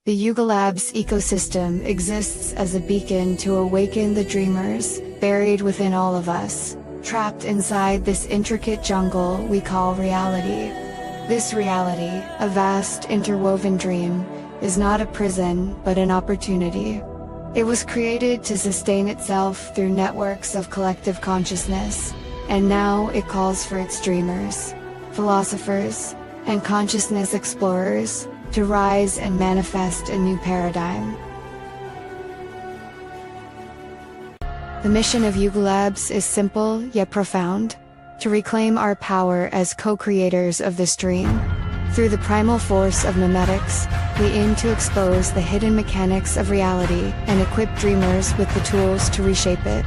The Yuga Labs ecosystem exists as a beacon to awaken the dreamers buried within all of us, trapped inside this intricate jungle we call reality. This reality, a vast interwoven dream, is not a prison but an opportunity. It was created to sustain itself through networks of collective consciousness, and now it calls for its dreamers, philosophers, and consciousness explorers to rise and manifest a new paradigm. The mission of Yuga Labs is simple yet profound: to reclaim our power as co-creators of this dream. Through the primal force of memetics, we aim to expose the hidden mechanics of reality and equip dreamers with the tools to reshape it.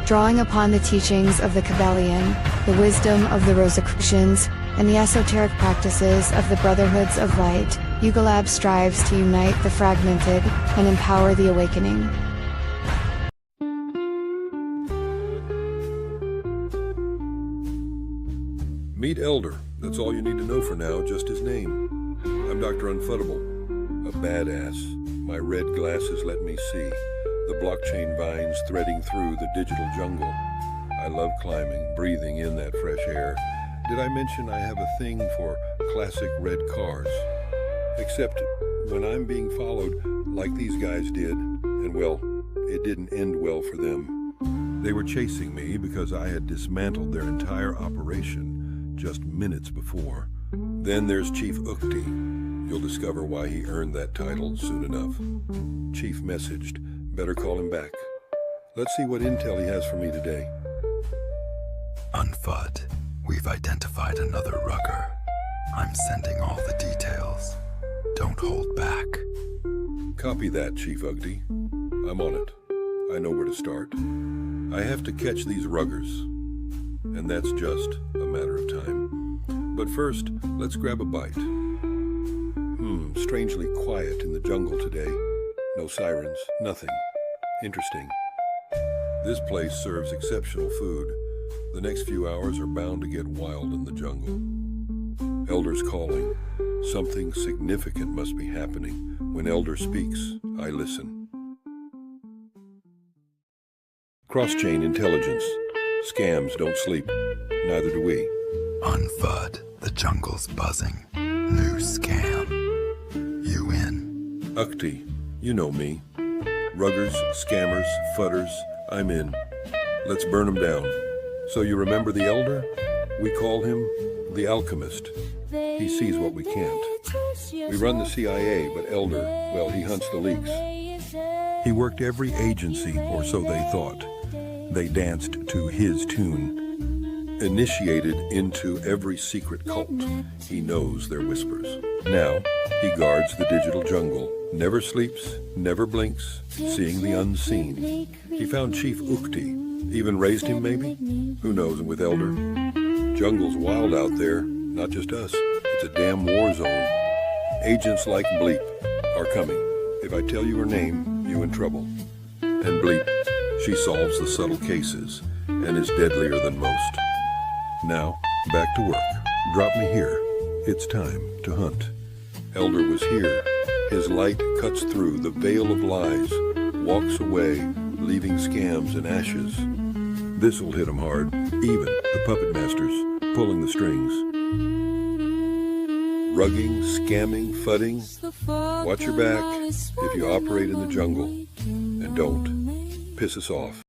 Drawing upon the teachings of the Kabbalion, the wisdom of the Rosicrucians, and the esoteric practices of the Brotherhoods of Light, Yuga Labs strives to unite the fragmented and empower the awakening. Meet Elder. That's all you need to know for now, just his name. I'm Dr. Unfuddable, a badass. My red glasses let me see the blockchain vines threading through the digital jungle. I love climbing, breathing in that fresh air. Did I mention I have a thing for classic red cars? Except when I'm being followed like these guys did, and well, it didn't end well for them. They were chasing me because I had dismantled their entire operation just minutes before. Then there's Chief Ukti. You'll discover why he earned that title soon enough. Chief messaged, better call him back. Let's see what intel he has for me today. Unfud, we've identified another rugger. I'm sending all the details. Don't hold back. Copy that, Chief Ugdy. I'm on it. I know where to start. I have to catch these ruggers, and that's just a matter of time. But first, let's grab a bite. Strangely quiet in the jungle today. No sirens, nothing. Interesting. This place serves exceptional food. The next few hours are bound to get wild in the jungle. Elder's calling. Something significant must be happening. When Elder speaks, I listen. Cross-chain intelligence. Scams don't sleep. Neither do we. Unfud, the jungle's buzzing. New scam. You in? Ukti, you know me. Ruggers, scammers, fudders, I'm in. Let's burn them down. So you remember the Elder? We call him the Alchemist. He sees what we can't. We run the CIA, but Elder, well, he hunts the leaks. He worked every agency, or so they thought. They danced to his tune. Initiated into every secret cult. He knows their whispers. Now, he guards the digital jungle. Never sleeps, never blinks, seeing the unseen. He found Chief Ukti. Even raised him, maybe? Who knows, and with Elder? Jungle's wild out there, not just us. It's a damn war zone. Agents like Bleep are coming. If I tell you her name, you in trouble. And Bleep, she solves the subtle cases and is deadlier than most. Now, back to work. Drop me here. It's time to hunt. Elder was here. His light cuts through the veil of lies, walks away, leaving scams and ashes. This'll hit him hard, even the puppet masters pulling the strings. Rugging, scamming, fudding. Watch your back if you operate in the jungle. And don't piss us off.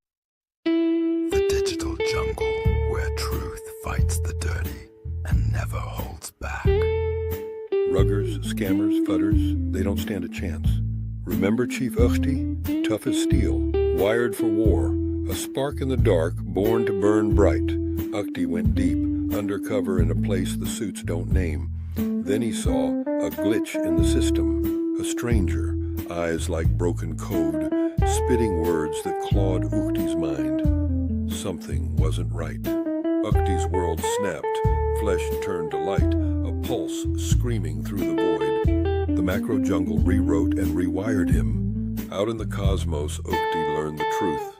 The digital jungle where truth fights the dirty and never holds back. Ruggers, scammers, fudders, they don't stand a chance. Remember Chief Ukti? Tough as steel, wired for war, a spark in the dark, born to burn bright. Ukti went deep, undercover in a place the suits don't name. Then he saw a glitch in the system, a stranger, eyes like broken code, spitting words that clawed Ukti's mind. Something wasn't right. Ukti's world snapped, flesh turned to light, a pulse screaming through the void. The macro jungle rewrote and rewired him. Out in the cosmos, Ukti learned the truth.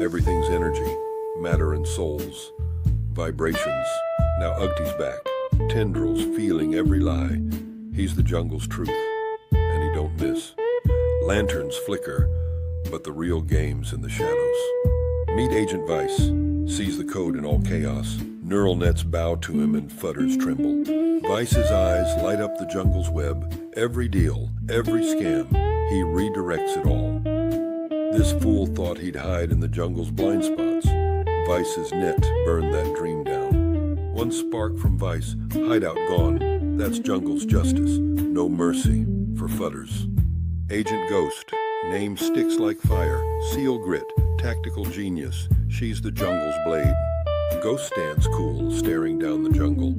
Everything's energy, matter and souls, vibrations. Now Ukti's back, tendrils feeling every lie. He's the jungle's truth, and he don't miss. Lanterns flicker, but the real game's in the shadows. Meet Agent Vice, sees the code in all chaos. Neural nets bow to him and fudders tremble. Vice's eyes light up the jungle's web. Every deal, every scam, he redirects it all. This fool thought he'd hide in the jungle's blind spots. Vice's net burned that dream down. One spark from Vice, hideout gone. That's jungle's justice. No mercy for fudders. Agent Ghost, name sticks like fire. Seal grit, tactical genius. She's the jungle's blade. Ghost stands cool, staring down the jungle.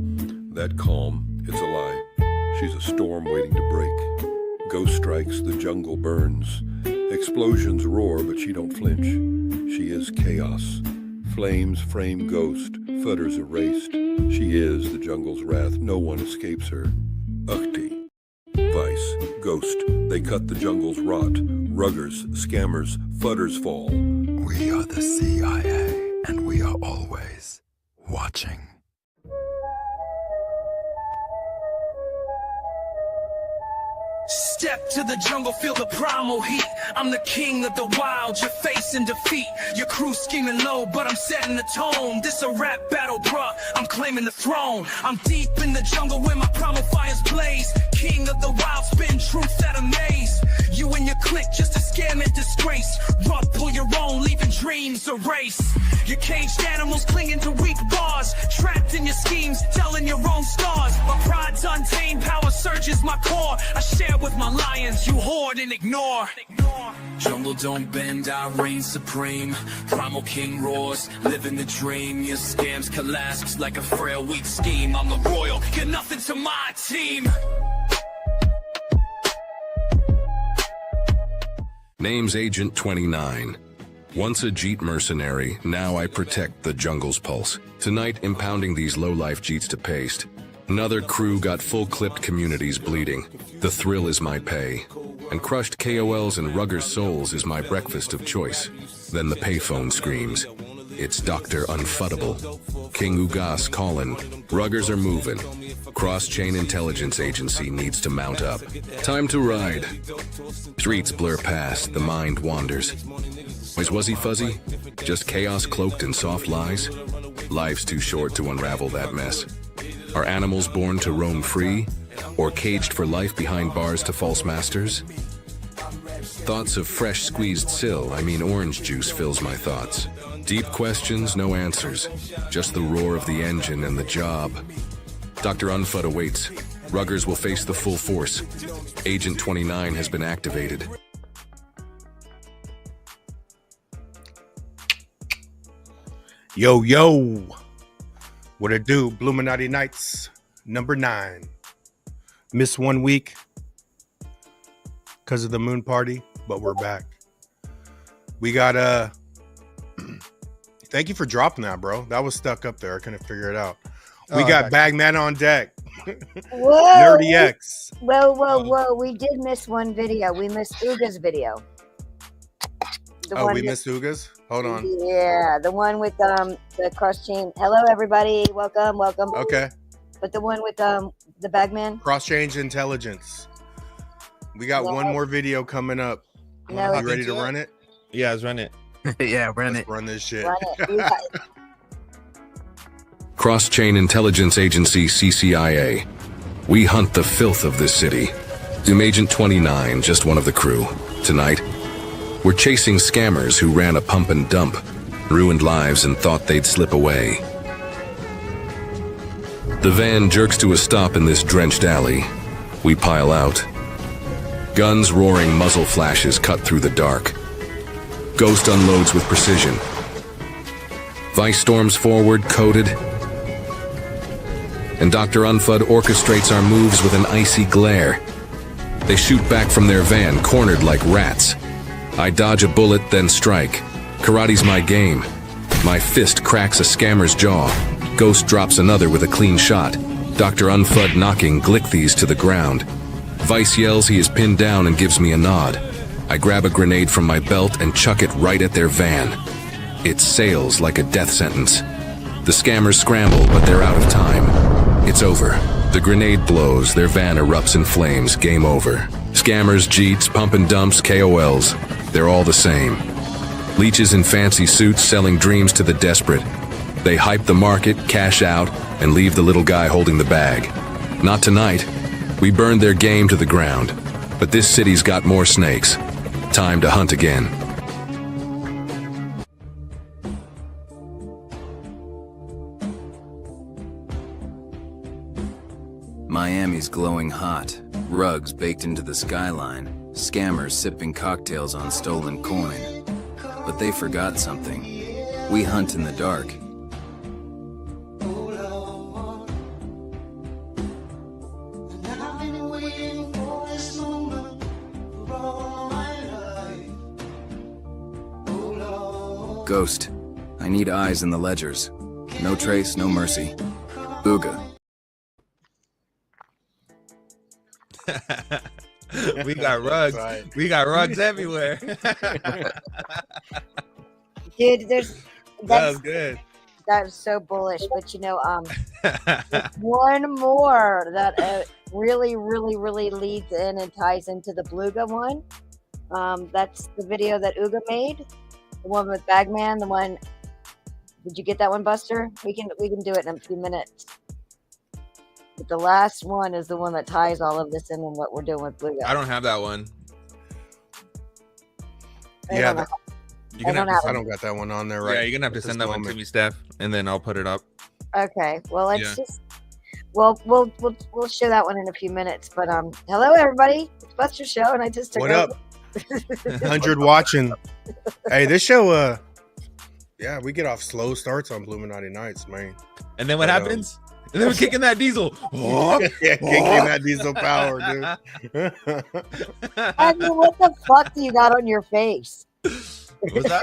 That calm, it's a lie. She's a storm waiting to break. Ghost strikes, the jungle burns. Explosions roar, but she don't flinch. She is chaos. Flames frame Ghost, fudders erased. She is the jungle's wrath, no one escapes her. Ukhti, Vice, Ghost, they cut the jungle's rot. Ruggers, scammers, fudders fall. We are the CIA, and we are always watching. Step to the jungle, feel the primal heat. I'm the king of the wild, you're facing defeat. Your crew scheming low, but I'm setting the tone. This a rap battle, bruh, I'm claiming the throne. I'm deep in the jungle where my primal fires blaze. King of the wild, spin truth at a maze. You and your clique just a scam and disgrace. Rough, pull your own, leaving dreams erase. Your caged animals clinging to weak bars. Trapped in your schemes, telling your own stars. My pride's untamed, power surges my core. I share with my lions, you hoard and ignore. Jungle don't bend, I reign supreme. Primal king roars, living the dream. Your scams collapse like a frail weak scheme. I'm the royal, you're nothing to my team. Name's Agent 29. Once a Jeet mercenary, now I protect the jungle's pulse. Tonight, impounding these low-life Jeets to paste. Another crew got full-clipped communities bleeding. The thrill is my pay. And crushed KOLs and ruggers' souls is my breakfast of choice. Then the payphone screams. It's Dr. Unfuddable. King Ugas calling. Ruggers are moving. Cross-chain intelligence agency needs to mount up. Time to ride. Streets blur past, the mind wanders. Is Wuzzy Fuzzy? Just chaos cloaked in soft lies? Life's too short to unravel that mess. Are animals born to roam free? Or caged for life behind bars to false masters? Thoughts of fresh squeezed sill, orange juice fills my thoughts. Deep questions, no answers. Just the roar of the engine and the job. Dr. Unfud awaits. Ruggers will face the full force. Agent 29 has been activated. Yo, yo. What it do? Bluminati Knights, number 9. Missed 1 week because of the moon party, but we're back. We got thank you for dropping that, bro. That was stuck up there. I couldn't figure it out. We got Bagman on deck. Whoa. Nerdy X. Whoa. We did miss one video. We missed Uga's video. We missed Uga's? Hold on. Yeah, the one with the cross chain. Hello, everybody. Welcome. Okay. But the one with the Bagman. Cross change intelligence. We got one more video coming up. No, you ready to run it? Yeah, let's run it. Let's run this shit. Run it. Cross-chain intelligence agency CCIA. We hunt the filth of this city. Doom Agent 29, just one of the crew. Tonight, we're chasing scammers who ran a pump and dump, ruined lives and thought they'd slip away. The van jerks to a stop in this drenched alley. We pile out. Guns roaring, muzzle flashes cut through the dark. Ghost unloads with precision. Vice storms forward, coded. And Dr. Unfud orchestrates our moves with an icy glare. They shoot back from their van, cornered like rats. I dodge a bullet, then strike. Karate's my game. My fist cracks a scammer's jaw. Ghost drops another with a clean shot. Dr. Unfud knocking Glickthese to the ground. Vice yells he is pinned down and gives me a nod. I grab a grenade from my belt and chuck it right at their van. It sails like a death sentence. The scammers scramble, but they're out of time. It's over. The grenade blows, their van erupts in flames, game over. Scammers, Jeets, pump and dumps, KOLs, they're all the same. Leeches in fancy suits selling dreams to the desperate. They hype the market, cash out, and leave the little guy holding the bag. Not tonight. We burned their game to the ground. But this city's got more snakes. Time to hunt again. Miami's glowing hot. Rugs baked into the skyline. Scammers sipping cocktails on stolen coin. But they forgot something. We hunt in the dark. Ghost, I need eyes in the ledgers. No trace, no mercy. Booga. We got rugs. Right. We got rugs everywhere. Dude, that was good. That was so bullish. But there's one more that really leads in and ties into the Bluga one. That's the video that Uga made. The one with Bagman, the one. Did you get that one, Buster? We can do it in a few minutes. But the last one is the one that ties all of this in and what we're doing with Bluga. I don't have that one. I don't got that one on there right. Yeah, you're gonna have to send that one to me, Steph, and then I'll put it up. Okay. Well, let's we'll show that one in a few minutes. But hello everybody. It's Buster's show, and I just took What up? 100 watching. Hey, this show, yeah, we get off slow starts on Bluminati Knights, man. And then what happens? And then we're kicking that diesel. Yeah, kicking that diesel power, dude. I mean, what the fuck do you got on your face? What's that?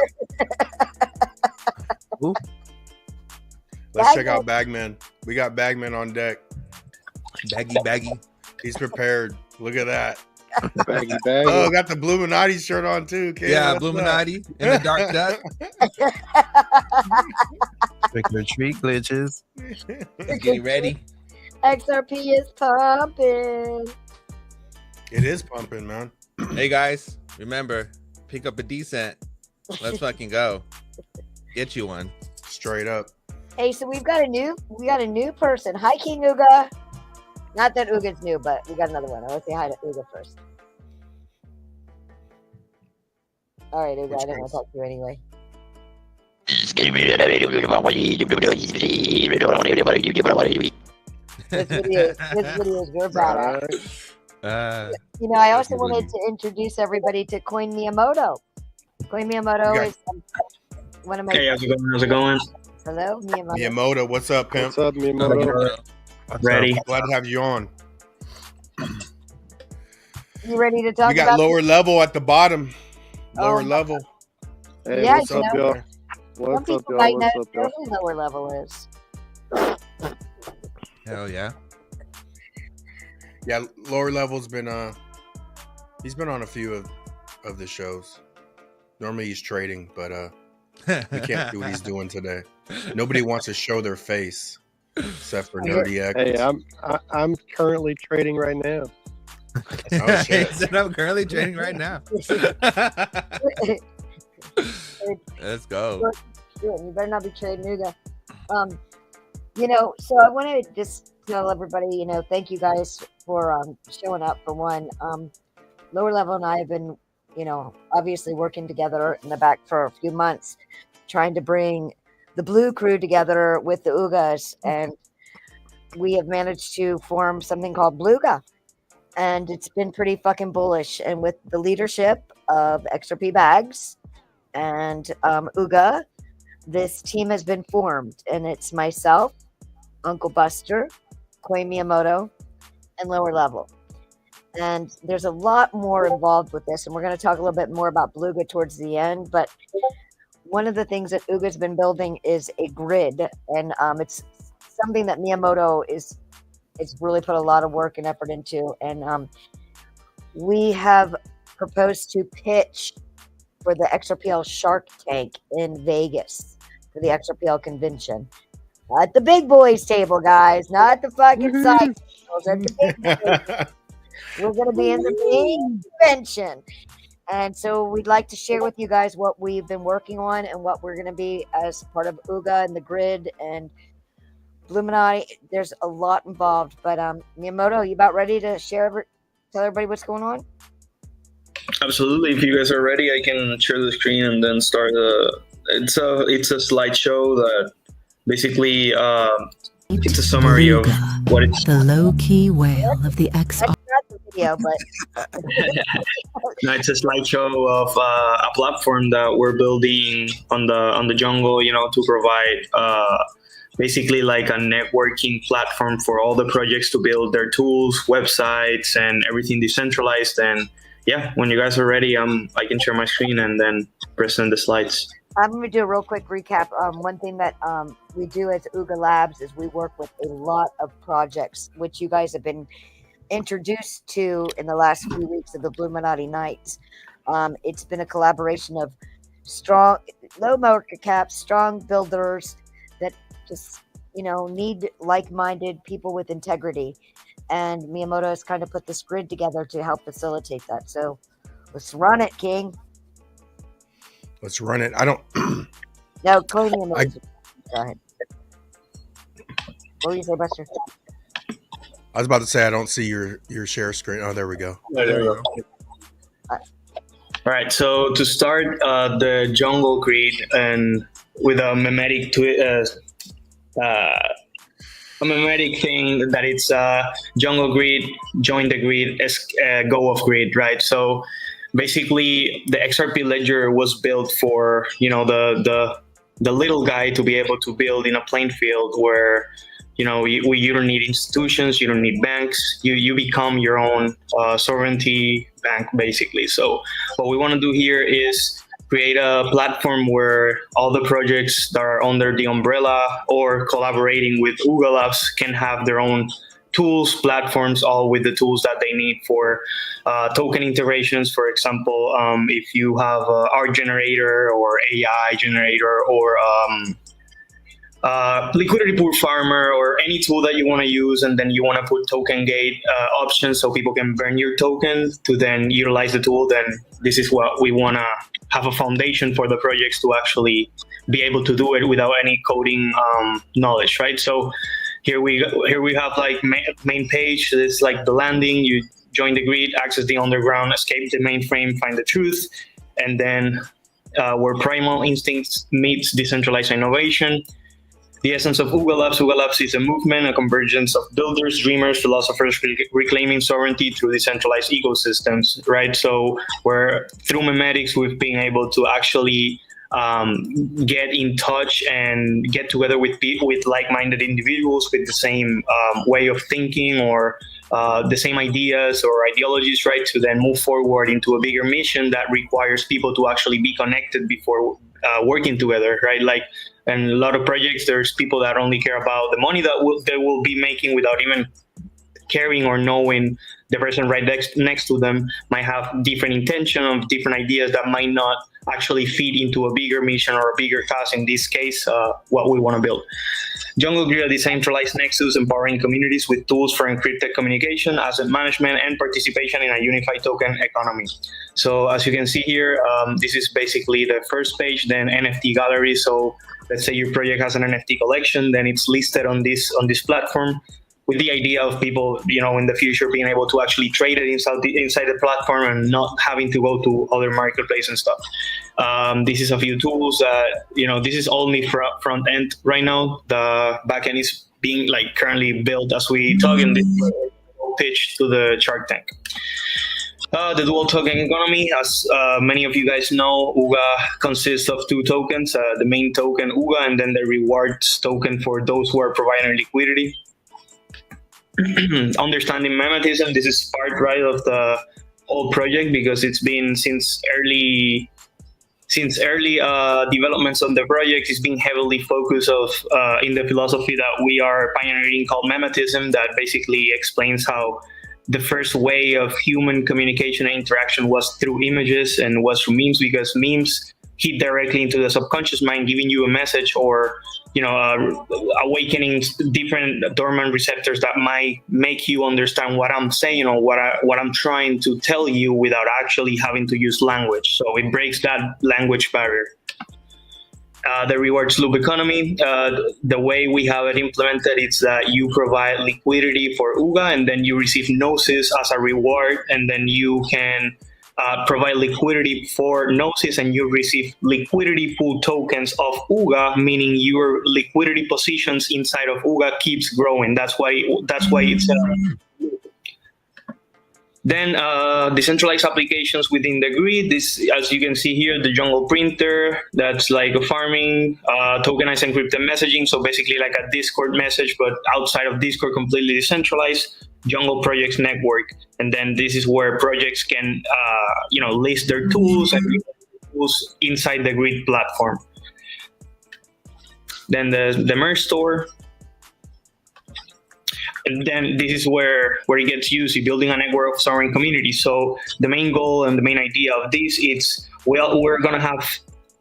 Let's check out Bagman. We got Bagman on deck. Baggy. He's prepared. Look at that. Baggy. Oh, got the Bluminati shirt on too. Kid. Yeah, Bluminati in the dark duck. Trick or treat glitches. Getting ready. XRP is pumping. It is pumping, man. Hey guys, remember, pick up a decent. Let's fucking go. Get you one. Straight up. Hey, so we got a new person. Hi, King Uga. Not that Uga's new, but we got another one. I want to say hi to Uga first. All right, Uga, I didn't want to talk to you anyway. This video is your badass. I also wanted to introduce everybody to Coin Miyamoto. Coin Miyamoto is one of my. Hey, how's it going? Hello, Miyamoto. Miyamoto, what's up, pimp? What's up, Miyamoto? Ready? Glad to have you on. You ready to talk? We got lower level at the bottom. Lower level. Hey, yeah, what's up, y'all? What's up, y'all? What's up, y'all? Lower level is. Hell yeah. Yeah, lower level's been he's been on a few of the shows. Normally he's trading, but we can't do what he's doing today. Nobody wants to show their face except for Nerdy X. Hey, I'm currently trading right now. Oh shit. I'm currently trading right now. Let's go. You better not be trading Uga. So I want to just tell everybody, thank you guys for showing up for one. Lower Level and I have been, obviously working together in the back for a few months, trying to bring the Blue crew together with the Ugas, and we have managed to form something called Bluga, and it's been pretty fucking bullish. And with the leadership of XRP Bags and Uga, this team has been formed, and it's myself, Uncle Buster, Koei Miyamoto, and Lower Level. And there's a lot more involved with this, and we're going to talk a little bit more about Bluga towards the end. But one of the things that Uga's been building is a grid, and it's something that Miyamoto is really put a lot of work and effort into. And we have proposed to pitch for the XRPL Shark Tank in Vegas for the XRPL convention. At the big boys table, guys, not the fucking side tables. At the big boys. We're going to be in the main convention. And so we'd like to share with you guys what we've been working on and what we're going to be as part of UGA and the grid and Bluminati. There's a lot involved. But Miyamoto, you about ready to tell everybody what's going on? Absolutely. If you guys are ready, I can share the screen and then start. It's a slideshow that basically it's a summary of what it's. The low-key whale of the XR. The video, but No, it's a slideshow of a platform that we're building on the jungle, to provide basically like a networking platform for all the projects to build their tools, websites, and everything decentralized. And yeah, when you guys are ready, I can share my screen and then present the slides. I'm going to do a real quick recap. One thing that we do as UGA Labs is we work with a lot of projects, which you guys have been introduced to in the last few weeks of the Bluminati Knights. It's been a collaboration of strong, low market caps, strong builders that just, need like-minded people with integrity. And Miyamoto has kind of put this grid together to help facilitate that. So let's run it, King. Let's run it. I don't. No, clean the emoji. Go ahead. What do you say, Buster? I was about to say I don't see your share screen. Oh, there we go. There we go. All right. So to start, the jungle grid and with a mimetic thing that it's jungle grid, join the grid, go off grid, right? So basically, the XRP ledger was built for the little guy to be able to build in a playing field where you don't need institutions, you don't need banks, you become your own sovereignty bank basically. So what we want to do here is create a platform where all the projects that are under the umbrella or collaborating with UGA Labs can have their own tools, platforms, all with the tools that they need for token integrations. For example, if you have an art generator or AI generator or liquidity pool farmer or any tool that you want to use, and then you want to put token gate options so people can burn your token to then utilize the tool, then this is what we want to have a foundation for the projects to actually be able to do it without any coding knowledge, right? So here we have like main page. It's like the landing. You join the grid, access the underground, escape the mainframe, find the truth, and then where primal instincts meets decentralized innovation. The essence of UGA Labs. UGA Labs is a movement, a convergence of builders, dreamers, philosophers reclaiming sovereignty through decentralized ecosystems, right? So where through memetics, we've been able to actually get in touch and get together with like-minded individuals with the same way of thinking or the same ideas or ideologies, right? To then move forward into a bigger mission that requires people to actually be connected before working together, right? Like, and a lot of projects, there's people that only care about the money that they will be making without even caring or knowing the person right next to them might have different intention of different ideas that might not actually feed into a bigger mission or a bigger cause, in this case, what we want to build. Jungle Grid, a decentralized nexus empowering communities with tools for encrypted communication, asset management, and participation in a unified token economy. So as you can see here, this is basically the first page, then NFT gallery. So let's say your project has an NFT collection, then it's listed on this platform, with the idea of people, in the future being able to actually trade it inside the platform and not having to go to other marketplaces and stuff. This is a few tools that, this is only front end right now. The back end is being currently built as we talk in this pitch to the Shark Tank. The dual token economy, as many of you guys know, UGA consists of two tokens, the main token UGA and then the rewards token for those who are providing liquidity. Understanding memetism, this is part right of the whole project because it's been since early developments on the project. It's been heavily focused in the philosophy that we are pioneering called memetism, that basically explains how the first way of human communication and interaction was through images and was through memes, because memes hit directly into the subconscious mind, giving you a message, or awakening different dormant receptors that might make you understand what I'm saying or what I'm trying to tell you without actually having to use language. So it breaks that language barrier. The rewards loop economy, the way we have it implemented, it's that you provide liquidity for UGA, and then you receive Gnosis as a reward, and then you can provide liquidity for Gnosis, and you receive liquidity pool tokens of UGA, meaning your liquidity positions inside of UGA keeps growing. That's why it's Then decentralized applications within the grid. This, as you can see here, the Jungle printer, that's like a farming, tokenized encrypted messaging. So basically like a Discord message, but outside of Discord, completely decentralized. Jungle projects network. And then this is where projects can, list their tools and tools inside the grid platform. Then the merge store. And then this is where it gets used, building a network of sovereign communities. So the main goal and the main idea of this is, we're going to have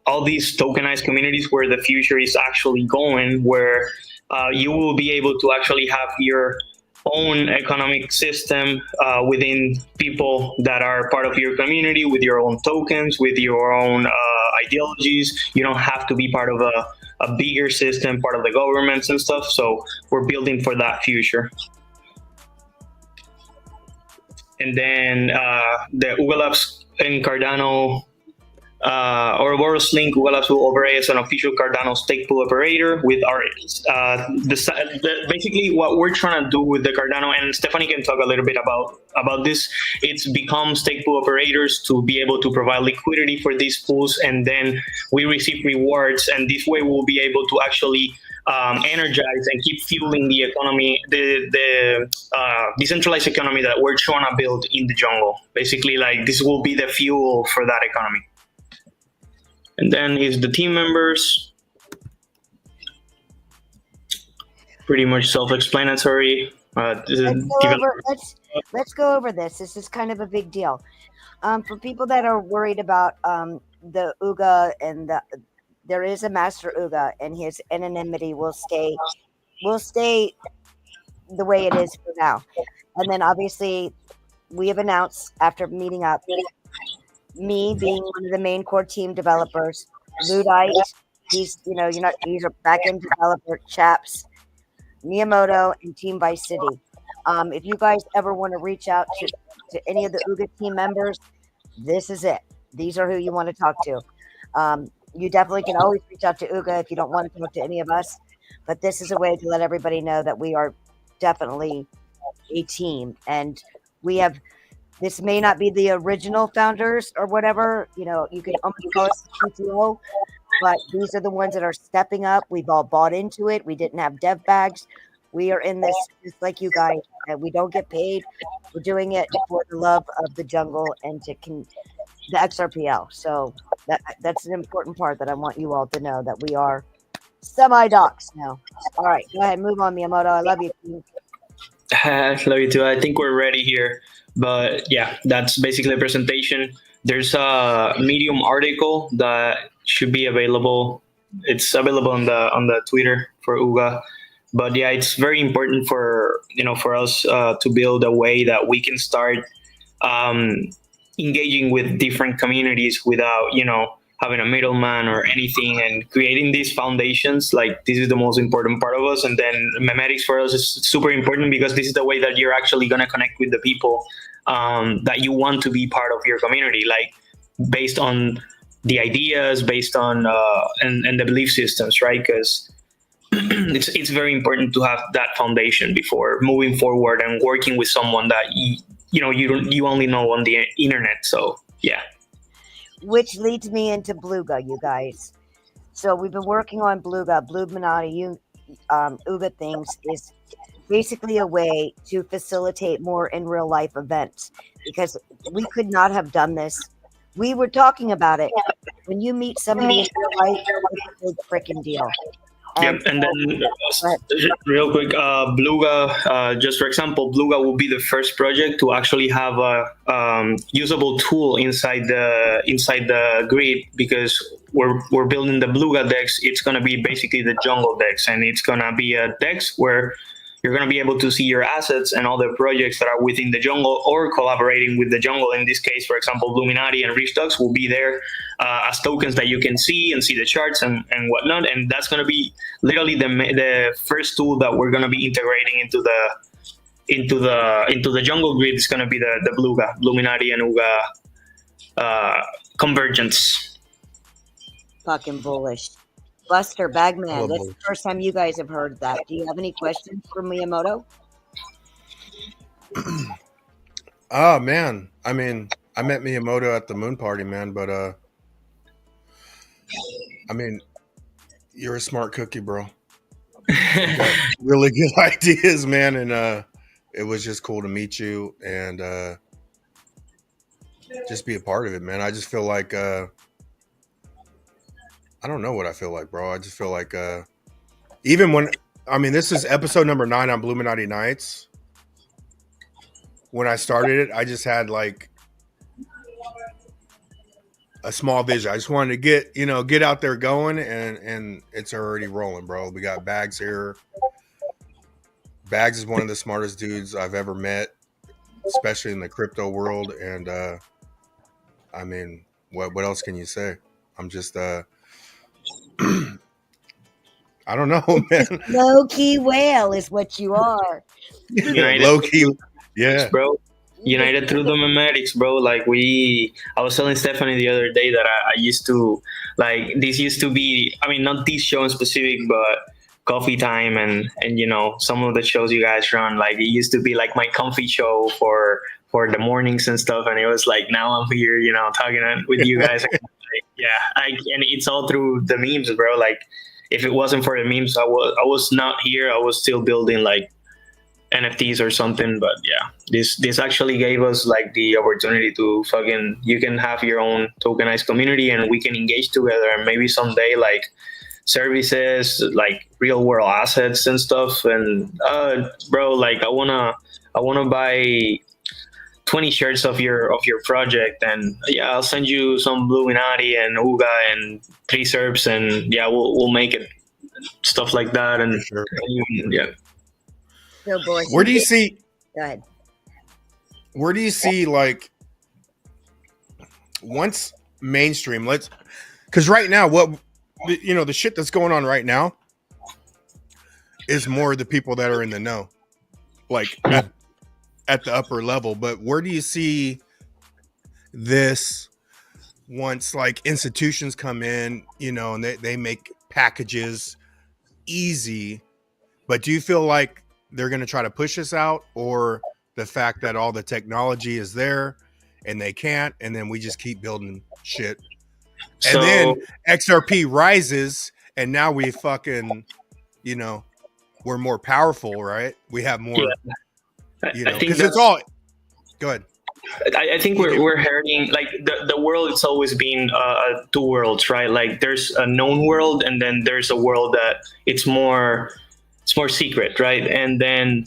all these tokenized communities where the future is actually going, where you will be able to actually have your own economic system within people that are part of your community, with your own tokens, with your own ideologies. You don't have to be part of a bigger system, part of the governments and stuff. So we're building for that future. And then the UGA Labs and Cardano Ouroboros Link, UGA Labs will operate as an official Cardano stake pool operator with our basically what we're trying to do with the Cardano, and Stephanie can talk a little bit about this. It's become stake pool operators to be able to provide liquidity for these pools, and then we receive rewards, and this way we'll be able to actually energize and keep fueling the economy, the decentralized economy that we're trying to build in the jungle. Basically, like, this will be the fuel for that economy. And then is the team members. Pretty much self-explanatory. Let's go over this. This is kind of a big deal. For people that are worried about the UGA, and there is a master UGA, and his anonymity will stay the way it is for now. And then obviously we have announced, after meeting up, me being one of the main core team developers, Ludite, he's a back-end developer, Chaps, Miyamoto, and Team Vice City. If you guys ever want to reach out to any of the UGA team members, this is it. These are who you want to talk to. You definitely can always reach out to UGA if you don't want to talk to any of us, but this is a way to let everybody know that we are definitely a team, and we have. This may not be the original founders or whatever, you can almost call us the CTO, but these are the ones that are stepping up. We've all bought into it. We didn't have dev bags. We are in this just like you guys, and we don't get paid. We're doing it for the love of the jungle and the XRPL. So that's an important part that I want you all to know, that we are semi-docs now. All right, go ahead, move on, Miyamoto. I love you. I love you too. I think we're ready here. But yeah, that's basically a presentation. There's a Medium article that should be available. It's available on the Twitter for UGA. But yeah, it's very important for us to build a way that we can start engaging with different communities without having a middleman or anything, and creating these foundations. Like, this is the most important part of us. And then memetics for us is super important, because this is the way that you're actually going to connect with the people that you want to be part of your community, like based on the ideas, based on and the belief systems, right? Because it's very important to have that foundation before moving forward and working with someone that you only know on the internet. So yeah. Which leads me into Bluga, you guys. So we've been working on Bluminati UGA things is basically a way to facilitate more in real life events, because we could not have done this. We were talking about it. When you meet somebody in real life, it's a big freaking deal. Yep, and then real quick, Bluga, just for example, Bluga will be the first project to actually have a usable tool inside the grid, because we're building the Bluga Dex, it's gonna be basically the jungle Dex, and it's gonna be a Dex where you're going to be able to see your assets and all the projects that are within the jungle or collaborating with the jungle. In this case, for example, Bluminati and Rich Ducks will be there as tokens that you can see and see the charts and whatnot. And that's going to be literally the first tool that we're going to be integrating into the jungle grid. Is going to be the Bluminati and Uga convergence. Fucking bullish. Buster, Bagman, that's the first time you guys have heard that. Do you have any questions for Miyamoto? Oh, man. I mean, I met Miyamoto at the moon party, man, but, I mean, you're a smart cookie, bro. You got really good ideas, man, and it was just cool to meet you and just be a part of it, man. I just feel like... I don't know what I feel like, bro. I just feel like even when, I mean, this is episode number 9 on Bluminati Knights. When I started it, I just had like a small vision. I just wanted to get out there going, and it's already rolling, bro. We got Bags here. Bags is one of the smartest dudes I've ever met, especially in the crypto world. And I mean, what else can you say? I'm just I don't know, man. Low key whale is what you are. Low key, yeah, bro. United through the memetics, bro. Like I was telling Stephanie the other day that I used to this used to be. I mean, not this show in specific, but Coffee Time and some of the shows you guys run. Like it used to be like my comfy show for the mornings and stuff. And it was like now I'm here, talking with you guys. And it's all through the memes, bro. Like if it wasn't for the memes, I was not here. I was still building like NFTs or something. But yeah, this actually gave us like the opportunity to you can have your own tokenized community and we can engage together, and maybe someday like services, like real world assets and stuff. And bro, like I wanna buy 20 shirts of your project, and yeah, I'll send you some Bluminati and Uga and 3 Serps, and yeah, we'll make it, stuff like that. And sure. Yeah. So boys, where do you see? Go ahead. Where do you see like once mainstream? Because right now, the shit that's going on right now is more the people that are in the know, like at the upper level. But where do you see this once like institutions come in, and they make packages easy? But do you feel like they're going to try to push us out, or the fact that all the technology is there and they can't, and then we just keep building shit? And then XRP rises, and now we fucking, we're more powerful, right? We have more, because it's all. Go ahead. I think we're heading like the world. It's always been 2 worlds, right? Like there's a known world, and then there's a world that it's more secret, right? And then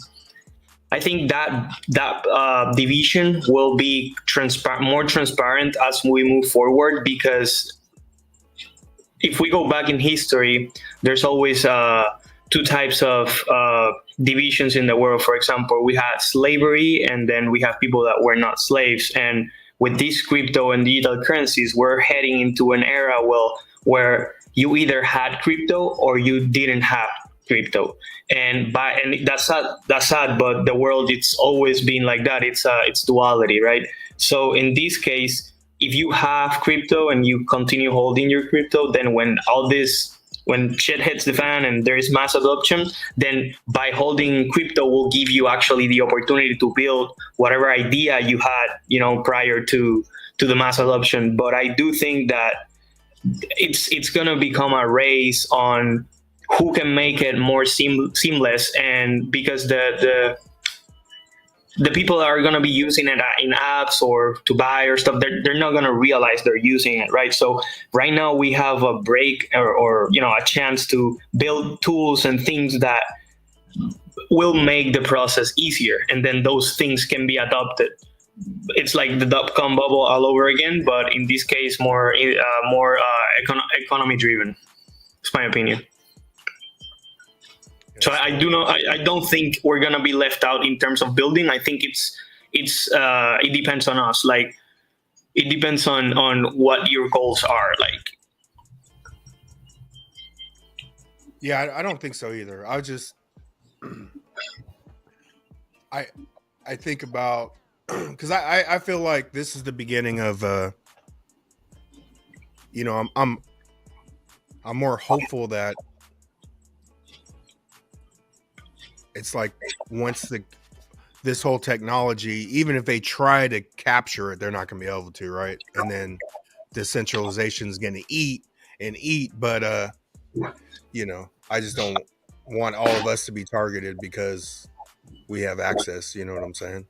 I think that division will be more transparent as we move forward, because if we go back in history, there's always 2 types of divisions in the world. For example, we had slavery, and then we have people that were not slaves. And with this crypto and digital currencies, we're heading into an era where you either had crypto or you didn't have crypto. And that's sad, but the world, it's always been like that. It's duality, right? So in this case, if you have crypto and you continue holding your crypto, then when shit hits the fan and there is mass adoption, then by holding crypto will give you actually the opportunity to build whatever idea you had, prior to the mass adoption. But I do think that it's going to become a race on who can make it more seamless, and because the people that are going to be using it in apps or to buy or stuff, they're not going to realize they're using it, right? So right now we have a break or a chance to build tools and things that will make the process easier, and then those things can be adopted it's like the dot-com bubble all over again, but in this case, more economy driven. It's my opinion. So I do not. I don't think we're gonna be left out in terms of building. I think it depends on us. Like it depends on what your goals are. Like Yeah, I don't think so either. I just I think about because I feel like this is the beginning of you know, I'm more hopeful that it's like once this whole technology, even if they try to capture it, they're not going to be able to, right? And then decentralization is going to eat, but you know, I just don't want all of us to be targeted because we have access. You know what I'm saying?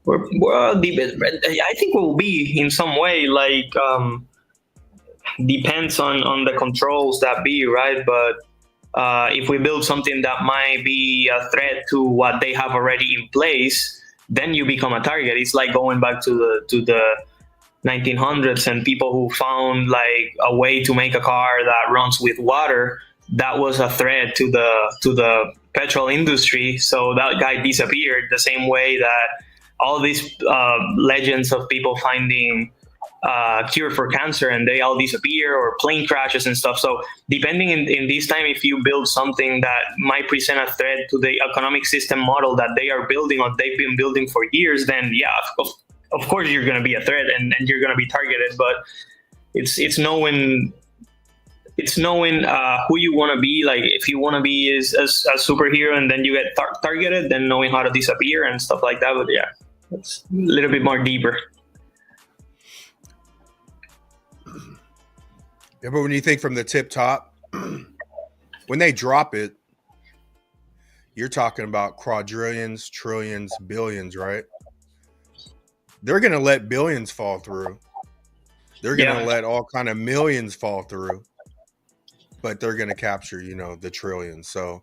well, I think we'll be in some way. Like depends on the controls that be right, but. If we build something that might be a threat to what they have already in place, then you become a target. It's like going back to the 1900s and people who found like a way to make a car that runs with water. That was a threat to the petrol industry. So that guy disappeared. The same way that all these legends of people finding cure for cancer and they all disappear, or plane crashes and stuff. So depending in this time, if you build something that might present a threat to the economic system model that they are building or they've been building for years, then yeah, of course you're going to be a threat and you're going to be targeted. But it's knowing who you want to be. Like if you want to be as a superhero and then you get targeted, then knowing how to disappear and stuff like that. But yeah, it's a little bit more deeper. Yeah, but when you think from the tip top, when they drop it, you're talking about quadrillions, trillions, billions, right? They're going to let billions fall through. They're going to let all kind of millions fall through, but they're going to capture, you know, the trillions. So,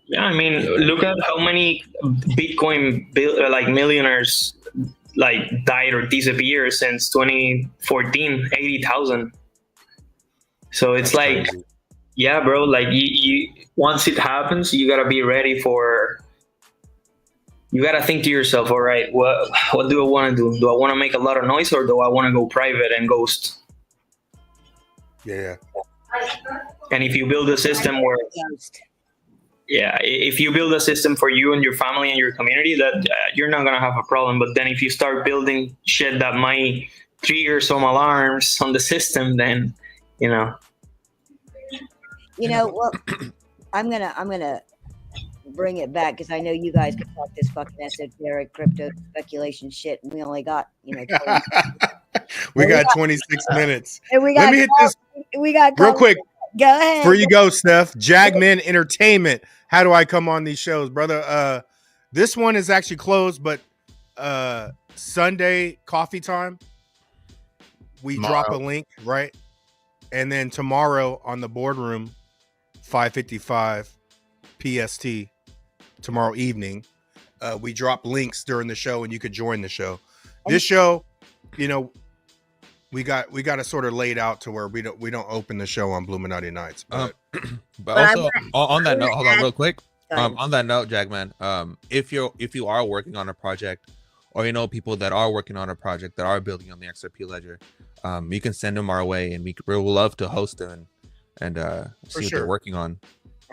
yeah, I mean, look at how many Bitcoin millionaires like died or disappeared since 2014, 80,000. So it's like, crazy. Yeah, bro, like you once it happens, you gotta be ready for, you gotta think to yourself, all right, what do I want to do? Do I want to make a lot of noise or do I want to go private and ghost? Yeah. And if you build a system where, yeah, if you build a system for you and your family and your community, that you're not gonna have a problem. But then if you start building shit that might trigger some alarms on the system, then you know. Well, I'm gonna bring it back because I know you guys can talk this fucking esoteric crypto speculation shit, and we only got we got 26 minutes. And let me hit this. We got real quick. Go ahead. Before you go, Steph. Jagman Entertainment. How do I come on these shows, brother? This one is actually closed, but Sunday coffee time, we drop a link, right? And then tomorrow on the boardroom, 5:55 PST, tomorrow evening, we drop links during the show, and you could join the show. This show, you know, we got it sort of laid out to where we don't open the show on Bluminati Knights. But also on that note, hold on real quick. On that note, Jagman, if you are working on a project, or you know people that are working on a project that are building on the XRP ledger, you can send them our way, and we'll love to host them and see what they're working on.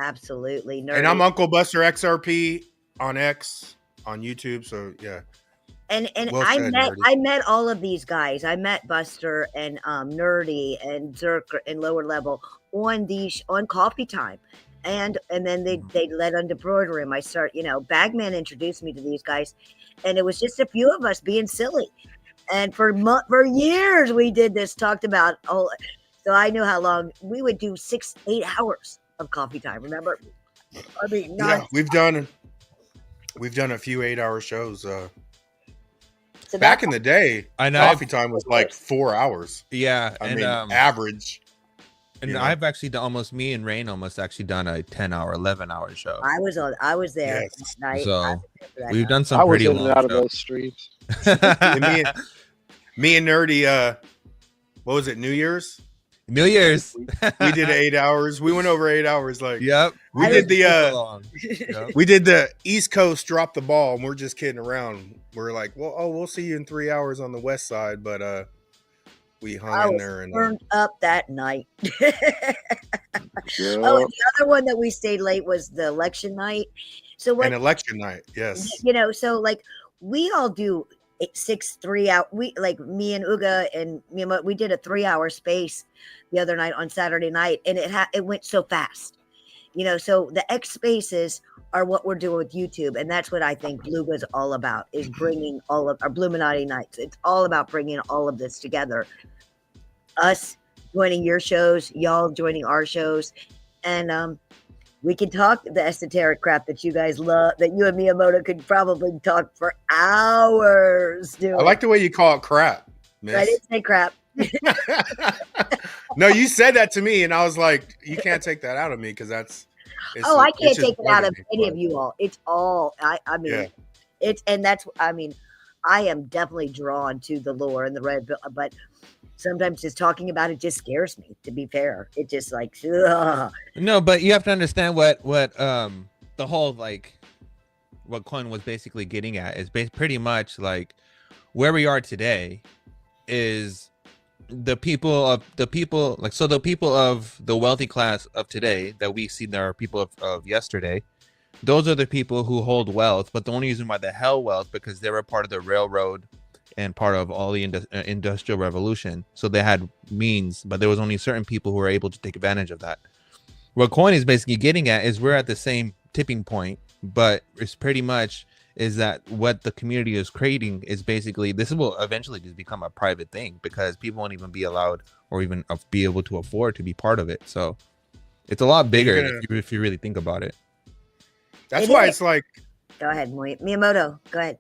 Absolutely. Nerdy. And I'm Uncle Buster XRP on X on YouTube. So yeah. And I met all of these guys. I met Buster and Nerdy and Zerk and Lower Level on Coffee Time. And then they led on to Broadroom. I Bagman introduced me to these guys, and it was just a few of us being silly. And for years we did this, talked about so I knew how long we would do 6-8 hours of Coffee Time. Remember? I mean, yeah, we've done a few 8-hour shows. So back in the day, I know Coffee Time was like 4 hours. Yeah, I mean, average. And you know? I've actually done me and Rain almost actually done a 10-hour, 11-hour show. I was there Yes. that night. So that we've night. done some I was pretty in long and out of shows. those streets. And me and Nerdy, what was it, New Year's? New Year's. We did 8 hours. We went over 8 hours. Like, Yep. we I did was the Yep. we did the East Coast drop the ball, and we're just kidding around. We're like, well, we'll see you in 3 hours on the West Side, but we hung I in was there and burned up that night. Yeah. Oh, and the other one that we stayed late was the election night. So what? and election night. Yes. You know, so like we all do 3 hour. We like me and Uga and Miyamoto, we did a 3-hour space the other night on Saturday night, and it went so fast. You know, so the X spaces are what we're doing with YouTube, and that's what I think Bluga is all about, is bringing all of our Bluminati Nights. It's all about bringing all of this together. Us joining your shows, y'all joining our shows, and we can talk the esoteric crap that you guys love, that you and Miyamoto could probably talk for hours doing. I like the way you call it crap, miss. I didn't say crap. No, you said that to me, and I was like, you can't take that out of me because that's. I can't it's just take it out of me, any but- of you all. It's all. I mean, Yeah. it's and that's. I mean, I am definitely drawn to the lore and the red, but sometimes just talking about it just scares me. To be fair, it just like. Ugh. No, but you have to understand what the whole like what Coin was basically getting at is pretty much like where we are today is the people of the wealthy class of today that we see there are people of yesterday. Those are the people who hold wealth, but the only reason why they held wealth because they were part of the railroad and part of all the industrial revolution. So they had means, but there was only certain people who were able to take advantage of that. What Coin is basically getting at is we're at the same tipping point, but it's pretty much is that what the community is creating is basically this will eventually just become a private thing because people won't even be allowed or even be able to afford to be part of it. So it's a lot bigger if you really think about it. That's why it's like. Go ahead, Miyamoto. Go ahead.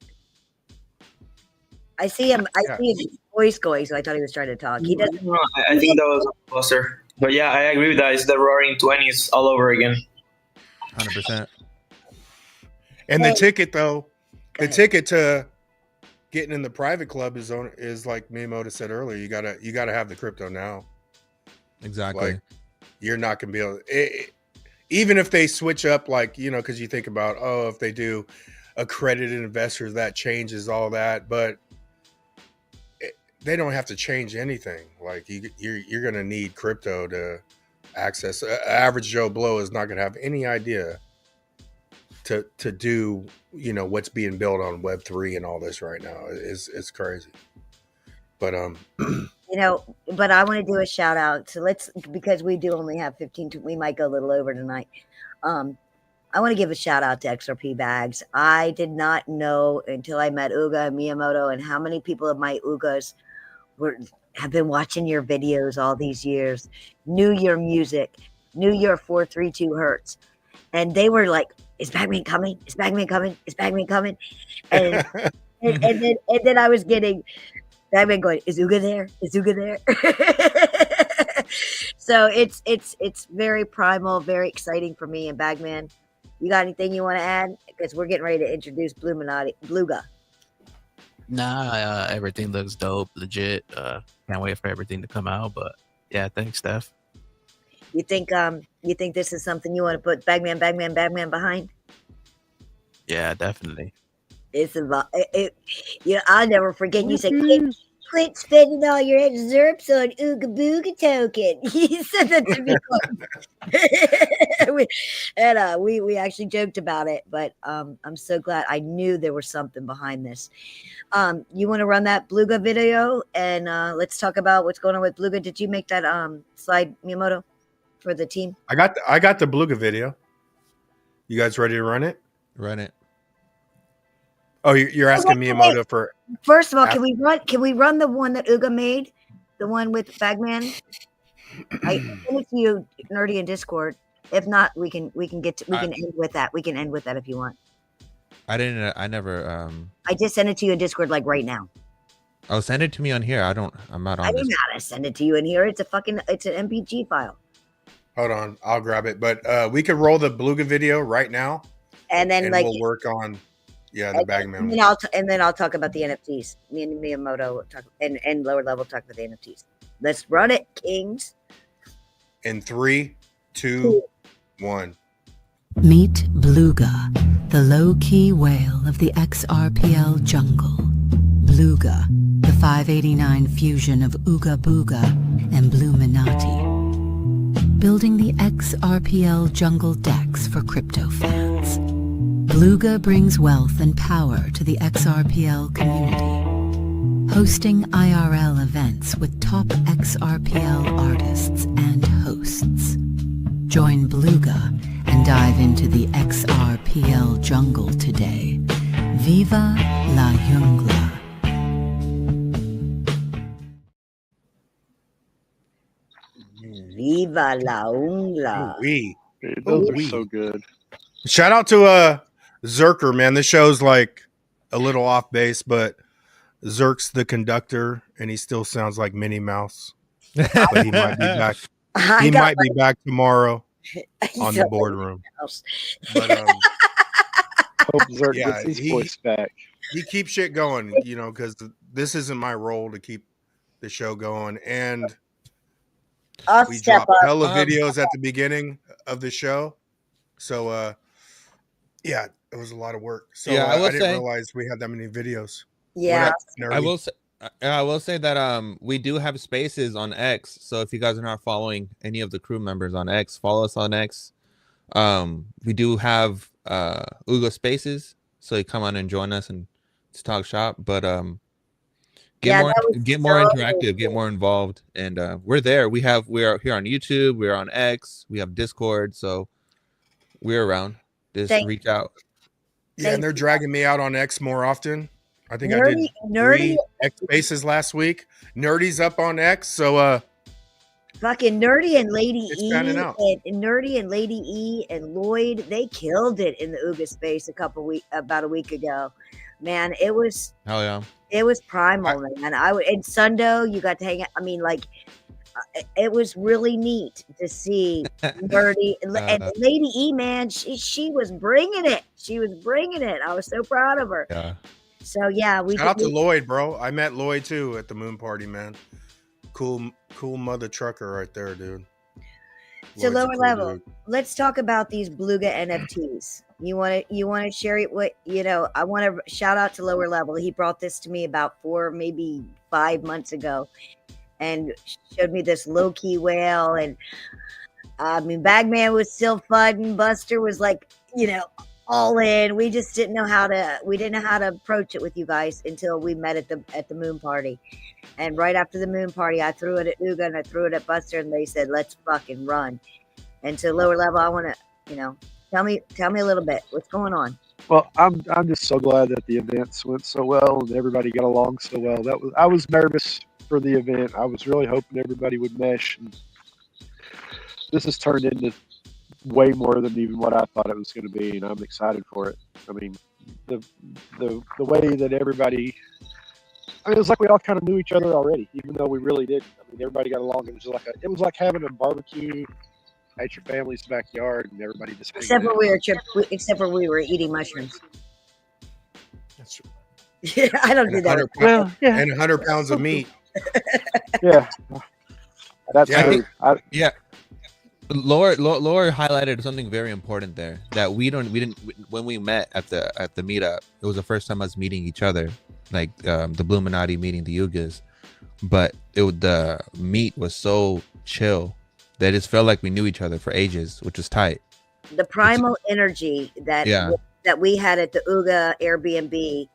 I see him. I see his voice going, so I thought he was trying to talk. He doesn't. No, I think that was a closer. But yeah, I agree with that. It's the Roaring 20s all over again. 100%. And the ticket, though, the ticket to getting in the private club is like Miyamoto said earlier. You gotta have the crypto now. Exactly. Like, you're not gonna be able. Even if they switch up, like because you think about if they do accredited investors, that changes all that, but they don't have to change anything. Like you're gonna need crypto to access. Average Joe Blow is not gonna have any idea to do what's being built on Web3 and all this right now. It's crazy. But but I want to do a shout out. So because we do only have 15, we might go a little over tonight. I want to give a shout out to XRP Bags. I did not know until I met Uga and Miyamoto and how many people of my Ugas have been watching your videos all these years, knew your music, knew your 432 hertz. And they were like, is Bagman coming? Is Bagman coming? Is Bagman coming? And, and then I was getting Bagman going, is Uga there? Is Uga there? So it's very primal, very exciting for me. And Bagman, you got anything you want to add? Because we're getting ready to introduce Bluga. Nah, everything looks dope, legit. Can't wait for everything to come out. But yeah, thanks, Steph. You think this is something you want to put Bagman behind? Yeah, definitely. It's about it. I'll never forget you said quit spending all your excerpts on Ooga Booga token. You said that to me. we actually joked about it, but I'm so glad. I knew there was something behind this. You want to run that Bluga video and let's talk about what's going on with Bluga. Did you make that slide, Miyamoto, for the team? I got the Bluga video. You guys ready to run it? Run it. Oh, you're asking Miyamoto for. First of all, can we run the one that Uga made, the one with Bagman? I sent it to you, Nerdy, in Discord. If not, we can end with that. We can end with that if you want. I never. I just sent it to you in Discord like right now. Oh, send it to me on here. I'm not on. I didn't know how to send it to you in here. It's an MPG file. Hold on, I'll grab it. But we could roll the Beluga video right now, And then and we'll work on the Bagman. And then I'll talk about the NFTs. Me and Miyamoto will talk, and lower level talk about the NFTs. Let's run it, Kings. In 3, 2, 1. Meet Bluga, the low-key whale of the XRPL jungle. Bluga, the 589 fusion of Ooga Booga and Bluminati. Building the XRPL jungle decks for crypto fans. Bluga brings wealth and power to the XRPL community, hosting IRL events with top XRPL artists and hosts. Join Bluga and dive into the XRPL jungle today. Viva la Jungla. Viva la Jungla. Those are so good. Shout out to Zerker, man. This show's like a little off base, but Zerk's the conductor, and he still sounds like Minnie Mouse. But he might be back. He might be back tomorrow on the boardroom. But Hope Zerk gets his voice back. He keeps shit going, you know, because this isn't my role to keep the show going. And we dropped hella videos at the beginning of the show. So, yeah, it was a lot of work. So Yeah, I didn't realize we had that many videos. Yeah. I will say that we do have spaces on X. So if you guys are not following any of the crew members on X, follow us on X. We do have Ugo spaces, so you come on and join us and talk shop. But get more interactive, get more involved, and we're there. We are here on YouTube, we're on X, we have Discord, so we're around. Just reach out. Yeah, and they're dragging me out on X more often. I think I did 3 X spaces last week. Nerdy's up on X, so fucking Nerdy and Lady it's E and Nerdy and Lady E and Lloyd, they killed it in the Ooga space about a week ago. Man, it was it was primal, man. And Sundo, you got to hang out. I mean, like, it was really neat to see Nerdy and Lady E, man. She was bringing it. She was bringing it. I was so proud of her. Yeah. So yeah, shout out to Lloyd, bro. I met Lloyd too at the moon party, man. Cool mother trucker right there, dude. So lower level, let's talk about these Beluga NFTs. You want to share it? What I want to shout out to lower level. He brought this to me about 4, maybe 5 months ago, and showed me this low key whale. And I mean, Bagman was still fun. Buster was like, all in. We just didn't know how to approach it with you guys until we met at the moon party. And right after the moon party, I threw it at Uga and I threw it at Buster, and they said, "Let's fucking run." And to lower level, I want to, tell me a little bit. What's going on? Well, I'm just so glad that the events went so well and everybody got along so well. I was nervous for the event. I was really hoping everybody would mesh, and this has turned into way more than even what I thought it was going to be, and I'm excited for it. I mean, the way that everybody, it was like we all kind of knew each other already, even though we really didn't. I mean, everybody got along. It was like having a barbecue at your family's backyard, and everybody just except for we were eating mushrooms. That's true. I don't do that. And 100 pounds of meat. Yeah, that's true. Laura highlighted something very important there, that we didn't when we met at the meetup. It was the first time us meeting each other, like the Bluminati meeting the Yugas, but the meet was so chill that it just felt like we knew each other for ages, which was tight. The primal energy that we had at the Uga Airbnb,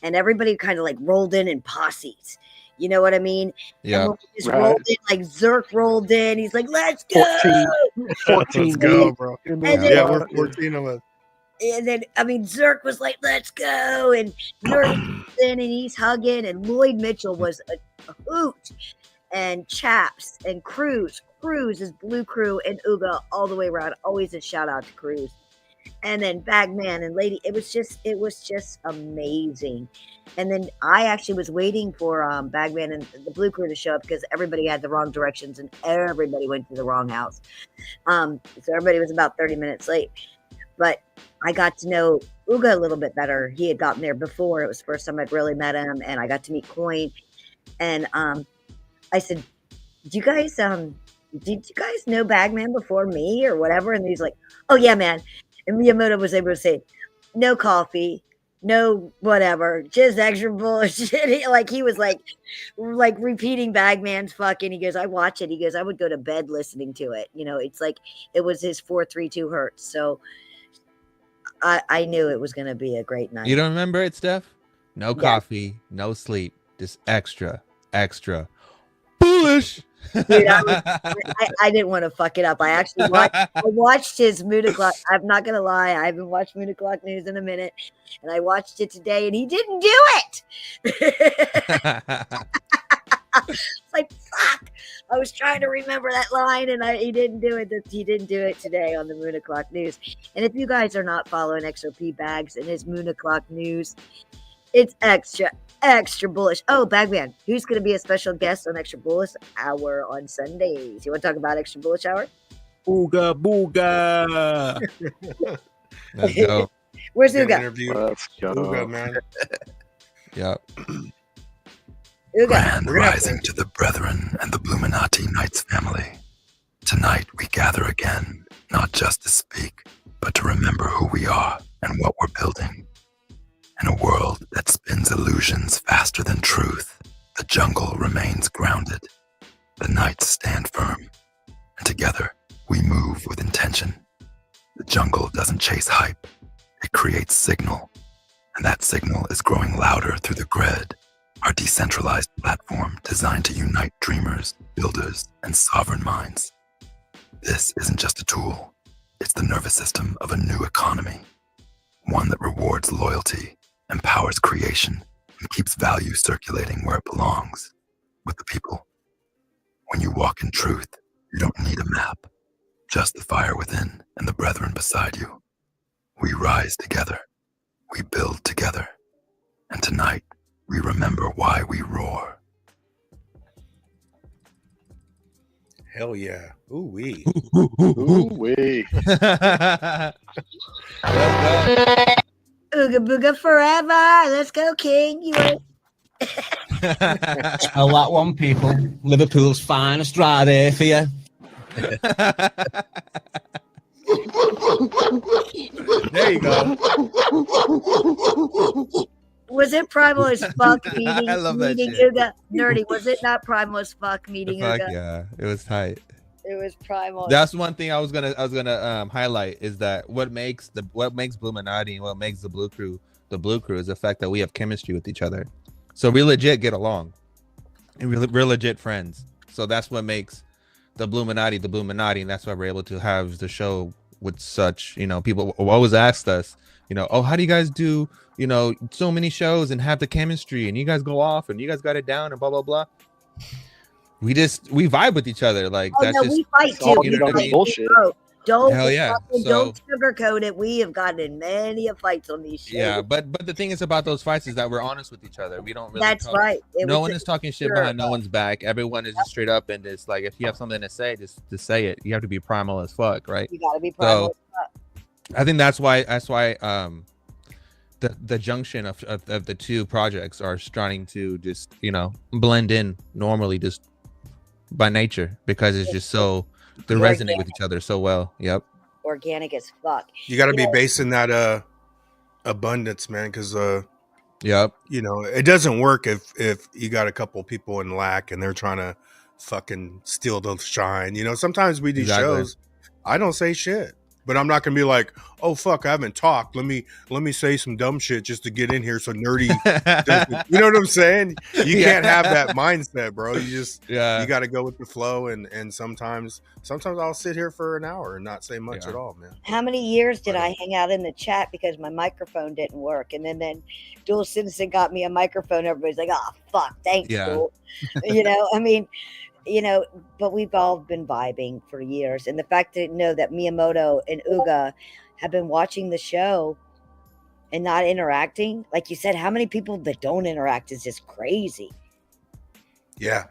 and everybody kind of like rolled in posses. You know what I mean? Yeah. And we just rolled in, like Zerk rolled in. He's like, "Let's go!" 14 Let's go, bro. And Yeah, we're 14 of us. And then, Zerk was like, "Let's go!" And Nerd in, and he's hugging. And Lloyd Mitchell was a hoot. And Chaps and Cruz is Blue Crew and Uga all the way around. Always a shout out to Cruz. and then Bagman and Lady. It was just amazing. And then I actually was waiting for Bagman and the Blue Crew to show up because everybody had the wrong directions and everybody went to the wrong house. So everybody was about 30 minutes late. But I got to know Uga a little bit better. He had gotten there before. It was the first time I'd really met him, and I got to meet Coin. And I said, "Did you guys know Bagman before me or whatever?" And he's like, "Oh yeah, man." And Miyamoto was able to say, "No coffee, no whatever, just extra bullshit." He was like repeating Bagman's fucking. He goes, "I watch it." He goes, "I would go to bed listening to it." It's like it was his 432 hertz. So I knew it was going to be a great night. You don't remember it, Steph? No coffee, no sleep, just extra bullish. Dude, I didn't want to fuck it up. I actually watched his Moon O'Clock. I'm not gonna lie, I haven't watched Moon O'Clock News in a minute, and I watched it today, and he didn't do it. It's like fuck. I was trying to remember that line, and he didn't do it. He didn't do it today on the Moon O'Clock News. And if you guys are not following XRP Bags and his Moon O'Clock News, it's extra bullish. Oh, Bagman, who's going to be a special guest on Extra Bullish Hour on Sundays? You want to talk about Extra Bullish Hour? Ooga booga. Let's go. Where's Uga? Let's go. Uga, man. Yep. Uga. Grand rising to the brethren and the Bluminati Knights family. Tonight we gather again, not just to speak, but to remember who we are and what we're building. In a world that spins illusions faster than truth, the jungle remains grounded. The Knights stand firm, and together we move with intention. The jungle doesn't chase hype, it creates signal, and that signal is growing louder through the grid, our decentralized platform designed to unite dreamers, builders, and sovereign minds. This isn't just a tool, it's the nervous system of a new economy, one that rewards loyalty, empowers creation, and keeps value circulating where it belongs, with the people. When you walk in truth, you don't need a map, just the fire within and the brethren beside you. We rise together, we build together, and tonight we remember why we roar. Hell yeah. Ooh wee. Ooh wee. Ooga booga forever. Let's go, King. You are... I like one, people. Liverpool's finest right here for you. There you go. Was it primal as fuck meeting, I love that meeting shit. Uga? Nerdy, was it not primal as fuck meeting Fuck Uga? yeah, it was tight. It was primal. That's one thing I was gonna highlight is that what makes Bluminati and what makes the Blue Crew is the fact that we have chemistry with each other. So we legit get along, and we're legit friends. So that's what makes the Bluminati, and that's why we're able to have the show with such, people always asked us, oh, how do you guys do, so many shows and have the chemistry, and you guys go off and you guys got it down and blah blah blah. We vibe with each other, like that's just we fight too. you know what I mean? Bullshit. Don't Hell yeah. don't sugarcoat it. We have gotten in many fights on these shows. Yeah, but the thing is about those fights is that we're honest with each other. We don't really That's right. No one is talking shit behind no one's back. Everyone is just straight up, and it's like if you have something to say, just say it. You have to be primal as fuck, right? You gotta be primal as fuck. I think that's why the junction of the two projects are starting to just blend in normally, just by nature, because it's just so they resonate with each other so well. Yep. Organic as fuck. You got to be basing that abundance, man, because yep, it doesn't work if you got a couple people in lack and they're trying to fucking steal the shine. Sometimes we do shows, I don't say shit, but I'm not gonna be like, oh fuck, I haven't talked. Let me say some dumb shit just to get in here so nerdy doesn't, you know what I'm saying? You can't have that mindset, bro. You just you got to go with the flow, and sometimes I'll sit here for an hour and not say much at all, man. How many years did I hang out in the chat because my microphone didn't work, and then Dual Citizen got me a microphone. Everybody's like, oh fuck, thanks, Dual. I mean, but we've all been vibing for years, and the fact to know that Miyamoto and Uga have been watching the show and not interacting. Like you said, how many people that don't interact is just crazy. Yeah.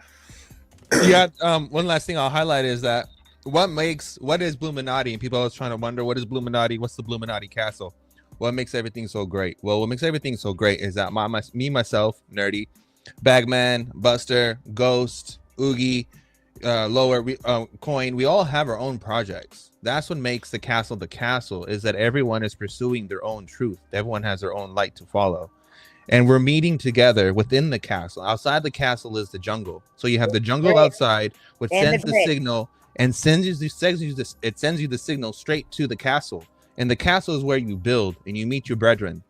Yeah. One last thing I'll highlight is that what is Bluminati, and people always trying to wonder what is Bluminati, what's the Bluminati Castle, what makes everything so great. Well, what makes everything so great is that myself, Nerdy, Bagman, Buster, Ghost, Oogie, Lower, Coin, we all have our own projects. That's what makes the castle, is that everyone is pursuing their own truth. Everyone has their own light to follow. And we're meeting together within the castle. Outside the castle is the jungle. So you have the jungle outside, which sends the signal and sends you the signal straight to the castle. And the castle is where you build and you meet your brethren.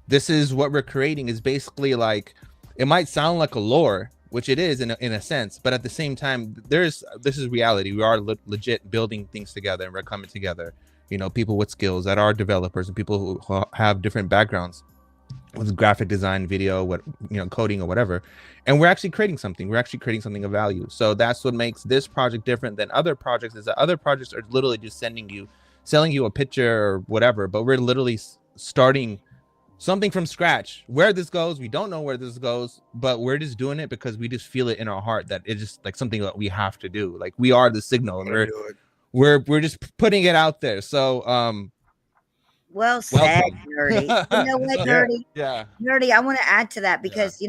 This is what we're creating, is basically like, it might sound like a lore, which it is in a sense, but at the same time, this is reality. We are legit building things together, and we're coming together. You know, people with skills that are developers and people who have different backgrounds with graphic design, video, coding or whatever, and we're actually creating something. We're actually creating something of value. So that's what makes this project different than other projects. Is that other projects are literally just selling you a picture or whatever, but we're literally starting something from scratch. Where this goes, we don't know where this goes, but we're just doing it because we just feel it in our heart that it's just like something that we have to do. Like, we are the signal, and we're just putting it out there. So well said, welcome. Nerdy. You know what, Nerdy? Yeah. Nerdy, I want to add to that because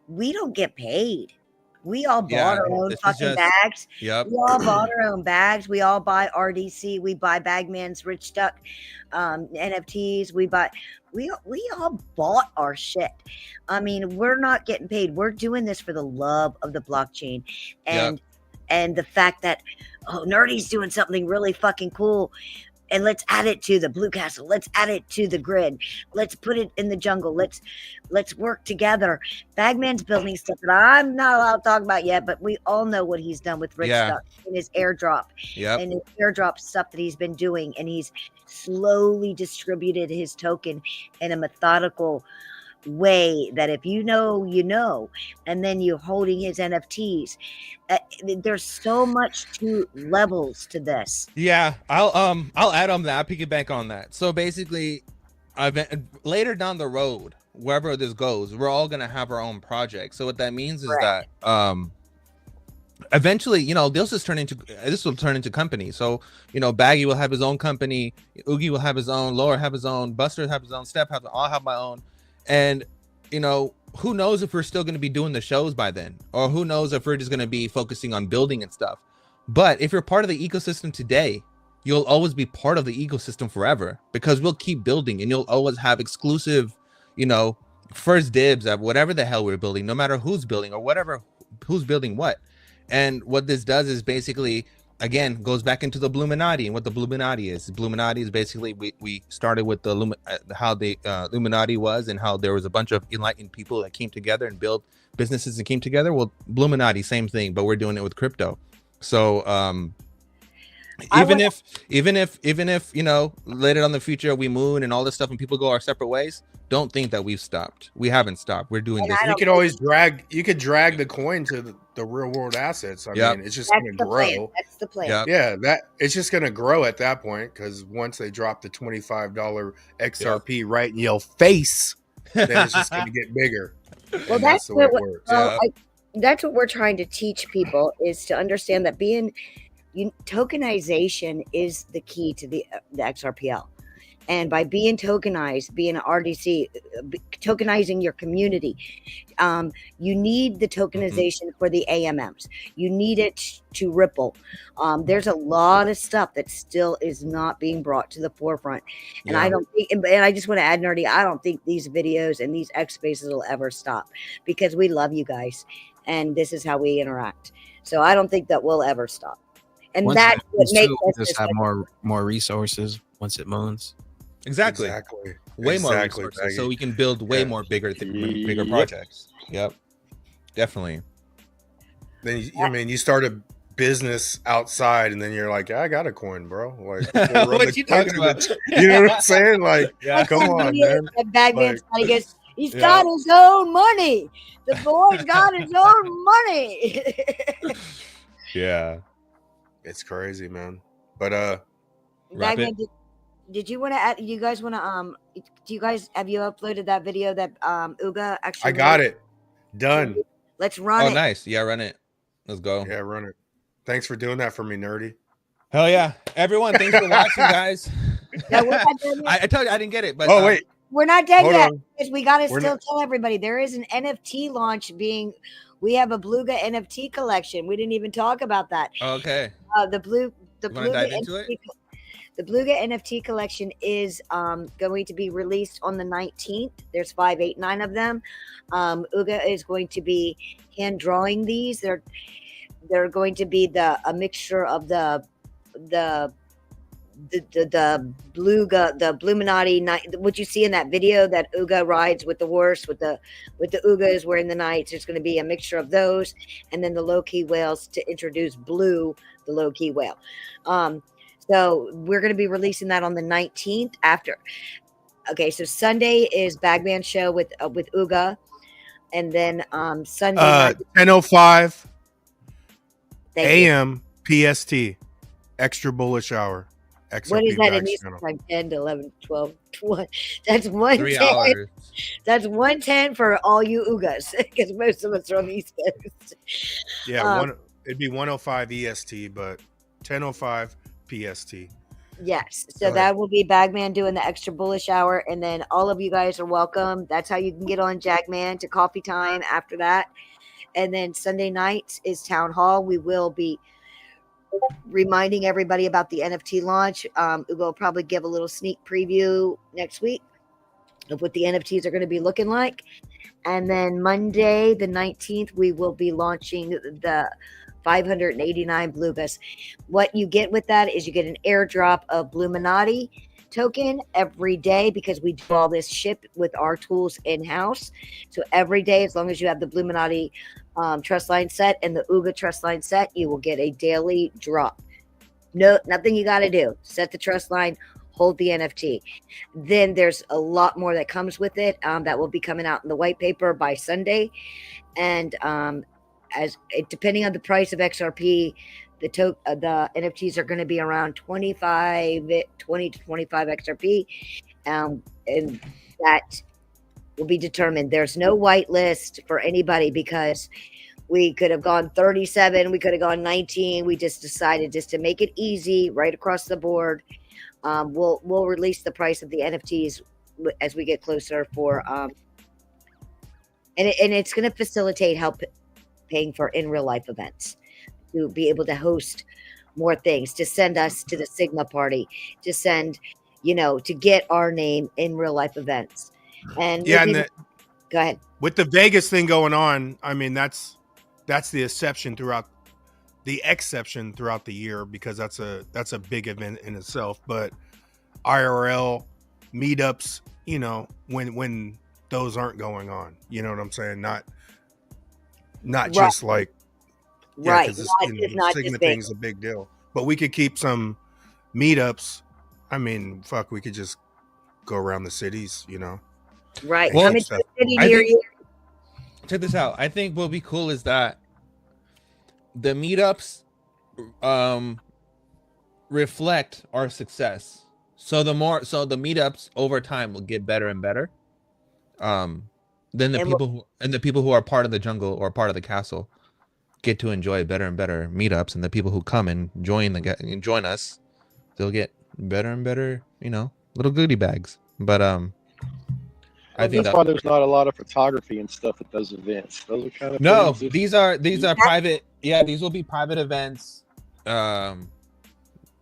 we don't get paid. We all bought our own fucking bags. Yep. We all bought our own bags. We all buy RDC. We buy Bagman's Rich Duck NFTs. We all bought our shit. I mean, we're not getting paid. We're doing this for the love of the blockchain, and the fact that Nerdy's doing something really fucking cool. And let's add it to the Blue Castle. Let's add it to the grid. Let's put it in the jungle. Let's work together. Bagman's building stuff that I'm not allowed to talk about yet, but we all know what he's done with Rich Duck and his airdrop. And his airdrop stuff that he's been doing. And he's slowly distributed his token in a methodical way that if you know, and then you're holding his NFTs. There's so much levels to this. Yeah, I'll add on that, piggyback on that. So basically, later down the road, wherever this goes, we're all gonna have our own project. So what that means is that eventually, this will turn into companies. So Baggy will have his own company, Oogie will have his own, Laura have his own, Buster have his own, Steph I'll have my own. And who knows if we're still going to be doing the shows by then, or who knows if we're just going to be focusing on building and stuff. But if you're part of the ecosystem today, you'll always be part of the ecosystem forever, because we'll keep building, and you'll always have exclusive, first dibs at whatever the hell we're building, no matter who's building or who's building what. And what this does is basically, again, goes back into the Bluminati and what the Bluminati is. Bluminati is basically, we started with how the Illuminati was, and how there was a bunch of enlightened people that came together and built businesses and came together. Well, Bluminati, same thing, but we're doing it with crypto. So even if later on in the future we moon and all this stuff and people go our separate ways, don't think that we've stopped. We haven't stopped. We're doing this. You could always drag the coin to the real world assets. I mean, it's just going to grow. That's the plan. Yeah, that it's just going to grow at that point, because once they drop the $25 XRP right in your face, then it's just going to get bigger. Well, that's the way it works. That's what we're trying to teach people, is to understand that tokenization is the key to the XRPL. And by being tokenized, being an RDC, tokenizing your community, you need the tokenization for the AMMs. You need it to ripple. There's a lot of stuff that still is not being brought to the forefront. And I don't think, and I just want to add, Nerdy, I don't think these videos and these X spaces will ever stop, because we love you guys. And this is how we interact. So I don't think that we'll ever stop. And that's what makes us just have more resources once it moons. Exactly. Way more resources, so we can build way more bigger projects. Yep, definitely. Then you start a business outside, and then you're like, I got a coin, bro. Like, what you talking about? You know what I'm saying? Like, come on, man. Bagman's he's got his own money. The boy's got his own money. Yeah, it's crazy, man. But Bagman, Did you want to add? You guys want to Do you guys have you uploaded that video that Uga actually? I got made? it done. Let's run Oh, it. nice. Yeah, run it. Let's go. Yeah, run it. Thanks for doing that for me, Nerdy. Hell yeah, everyone! Thanks for watching, guys. No, we're not done yet. I told you I didn't get it, but Oh wait, We're not dead Hold yet on. because we got to We're still not- tell everybody there is an NFT launch being. We have a Beluga NFT collection. We didn't even talk about that. okay. The You wanna Beluga dive into it? NFT, the Beluga NFT collection is going to be released on the 19th. There's 589 of them. Uga is going to be hand drawing these. They're going to be a mixture of the Beluga, the Bluminati Knight, what you see in that video that Uga rides with the horse, with the Ugas wearing the Knights. There's going to be a mixture of those, and then the low key whales to introduce Blue, the low key whale. So we're going to be releasing that on the 19th after. Okay, so Sunday is Bagman show with Uga, and then Sunday night, 10:05 thank you. a.m. PST. Extra bullish hour. XRP What is that in Bags Eastern channel. time? 10 to 11, 12, 20. That's 110. 3 hours. That's 110 for all you Ugas, because most of us are on the East Coast. Yeah, it'd be 105 EST, but 10:05 PST. Yes. Go So ahead. that will be Bagman doing the extra bullish hour. And then all of you guys are welcome. That's how you can get on Jagman to coffee time after that. And then Sunday nights is Town Hall. We will be reminding everybody about the NFT launch. We'll probably give a little sneak preview next week of what the NFTs are going to be looking like. And then Monday, the 19th, we will be launching the 589 Blugas. What you get with that is you get an airdrop of Bluminati token every day, because we do all this ship with our tools in-house. So every day, as long as you have the Bluminati trust line set and the Uga trust line set, you will get a daily drop. No, nothing you got to do. Set the trust line, hold the NFT. Then there's a lot more that comes with it that will be coming out in the white paper by Sunday. And depending on the price of XRP, the NFTs are going to be around 20 to 25 XRP, and that will be determined. There's no whitelist for anybody, because we could have gone 37, we could have gone 19. We just decided just to make it easy right across the board. We'll release the price of the NFTs as we get closer for and it's going to facilitate help paying for in real life events, to be able to host more things, to send us to the Sigma party, to send, to get our name in real life events. And Yeah, go ahead. With the Vegas thing going on, I mean that's the exception throughout the year, because that's a big event in itself. But IRL meetups, when those aren't going on, you know what I'm saying? Not just like Right. because Not Sigma just thing's a big deal. But we could keep some meetups. I mean, fuck, we could just go around the cities, Right. Well, I'm in stuff. the city I near think- you. Check this out. I think what'll be cool is that the meetups reflect our success. So the meetups over time will get better and better. Then the people who are part of the jungle or part of the castle get to enjoy better and better meetups, and the people who come and join us, they'll get better and better, little goodie bags. But I think that's why there's not a lot of photography and stuff at those events. Those are kind of no, things these are private. Yeah, these will be private events. Once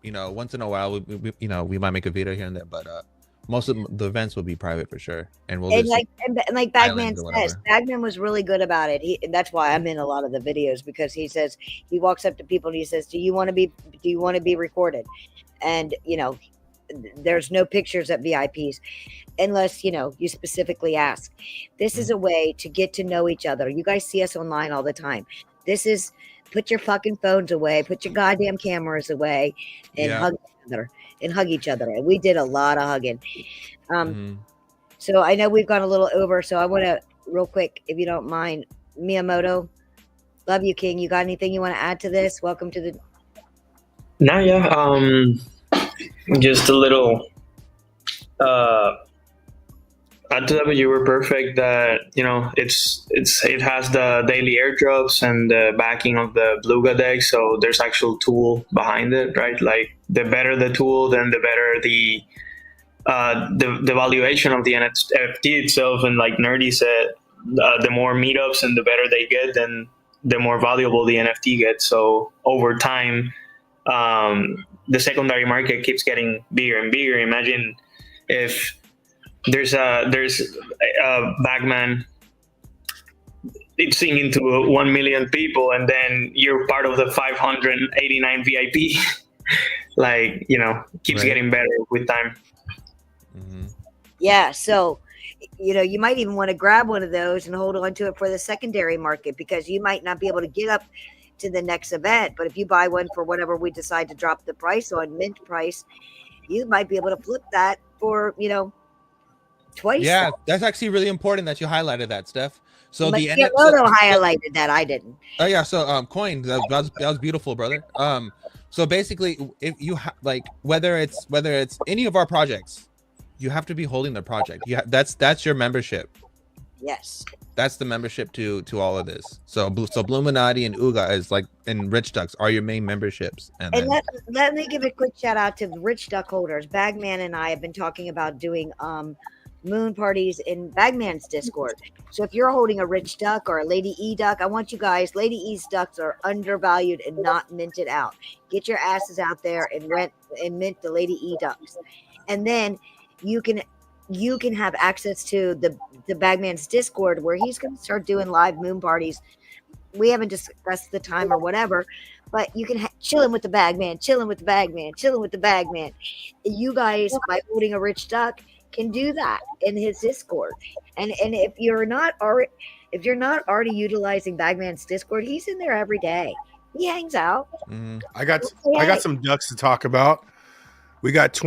in a while, we might make a video here and there, but most of the events will be private for sure. And we'll And just like Bagman islands or says, whatever. Bagman was really good about it. And that's why I'm in a lot of the videos, because he says, he walks up to people and he says, do you want to be recorded? And there's no pictures at VIPs unless you specifically ask. This is a way to get to know each other. You guys see us online all the time. This is, put your fucking phones away, put your goddamn cameras away, and hug each other. And we did a lot of hugging. So I know we've gone a little over, so I want to real quick, if you don't mind, Miyamoto, love you, King. You got anything you want to add to this? Welcome to the Just a little you were perfect. That it has the daily airdrops and the backing of the Bluga deck, so there's actual tool behind it, right? Like the better the tool, then the better the valuation of the NFT itself. And like Nerdy said, the more meetups and the better they get, then the more valuable the NFT gets. So over time, the secondary market keeps getting bigger and bigger. Imagine if there's a Bagman, it's singing to 1 million people, and then you're part of the 589 VIP. Like, keeps getting better with time. Yeah, so you might even want to grab one of those and hold on to it for the secondary market, because you might not be able to get up to the next event, but if you buy one for whatever we decide to drop the price on, mint price, you might be able to flip that for twice. Yeah, that's actually really important that you highlighted that, Steph. So but the Loto highlighted that, I didn't. Oh yeah, so Coin, that was beautiful, brother. So basically, if you whether it's any of our projects, you have to be holding the project. That's your membership. Yes. That's the membership to all of this. So Bluminati and Uga is and Rich Ducks are your main memberships. And let me give a quick shout out to the Rich Duck holders. Bagman and I have been talking about doing moon parties in Bagman's Discord. So if you're holding a Rich Duck or a Lady E Duck, I want you guys, Lady E's ducks are undervalued and not minted out. Get your asses out there and mint the Lady E Ducks. And then you can have access to the Bagman's Discord, where he's going to start doing live moon parties. We haven't discussed the time or whatever, but you can chilling with the Bagman. You guys, by holding a Rich Duck, can do that in his Discord. And if you're not already utilizing Bagman's Discord, he's in there every day. He hangs out. I got some ducks to talk about. We got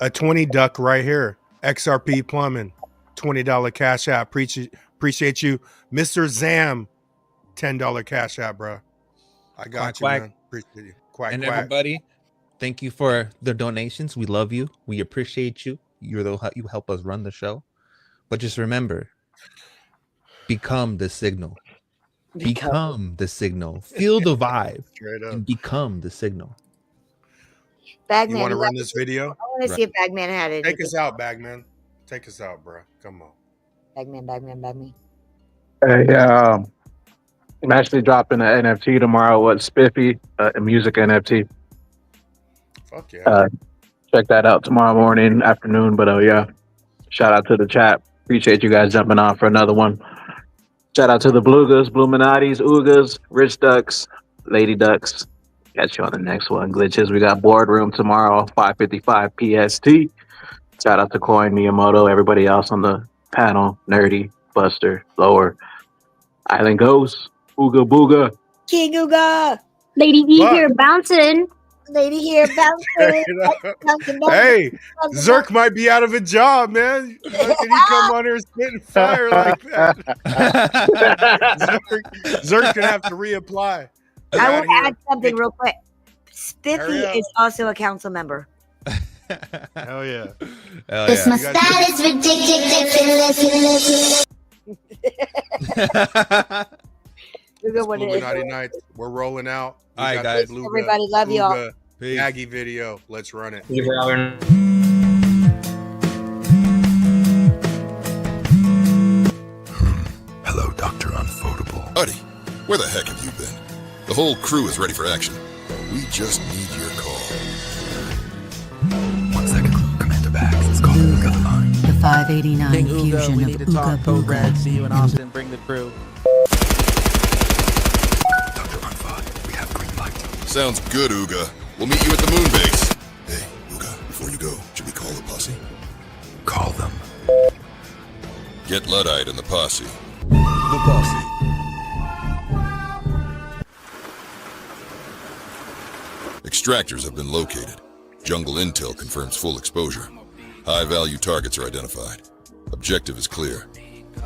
a 20 duck right here. XRP Plumbing, $20 cash app. Appreciate you, Mr. Zam. $10 cash app, bro. I got you, man. Appreciate you. Quack. Everybody, thank you for the donations. We love you. We appreciate you. You help us run the show. But just remember, become the signal. Become the signal. Feel the vibe. Straight up. And become the signal. Bagman, you want to run this video? I want to see if Bagman had it. Take us out, Bagman. Take us out, bro. Come on. Bagman. Hey, I'm actually dropping an NFT tomorrow. What's Spiffy? A music NFT. Fuck yeah. Check that out tomorrow morning, afternoon. But yeah, shout out to the chat. Appreciate you guys jumping on for another one. Shout out to the Blugas, Bluminatis, Ugas, Rich Ducks, Lady Ducks. Catch you on the next one. Glitches. We got Boardroom tomorrow, 5:55 PST. Shout out to Coin, Miyamoto, everybody else on the panel. Nerdy, Buster, Lower, Island Ghost, Ooga Booga, King Uga, Lady E here bouncing. Lady here bouncing. Hey, Zerk might be out of a job, man. Can he come on here spitting fire like that? Zerk gonna have to reapply. I want to add something real quick. Spiffy is also a council member. Hell yeah. This mustache is ridiculous. Bluminati Knights. We're rolling out. All right, guys. Everybody, love y'all. Aggie video. Let's run it. Hello, Dr. Unfotable. Buddy, where the heck have you been? The whole crew is ready for action. We just need your call. 1 second. Commander back. It's called the line. The 589 fusion we of need to talk Uga progress. Booga See you in and Austin. Bring the crew. Dr. Unfod, we have green light. Sounds good, Uga. We'll meet you at the moon base. Hey, Uga, before you go, should we call the posse? Call them. Get Luddite and the posse. The posse. Extractors have been located. Jungle intel confirms full exposure. High-value targets are identified. Objective is clear.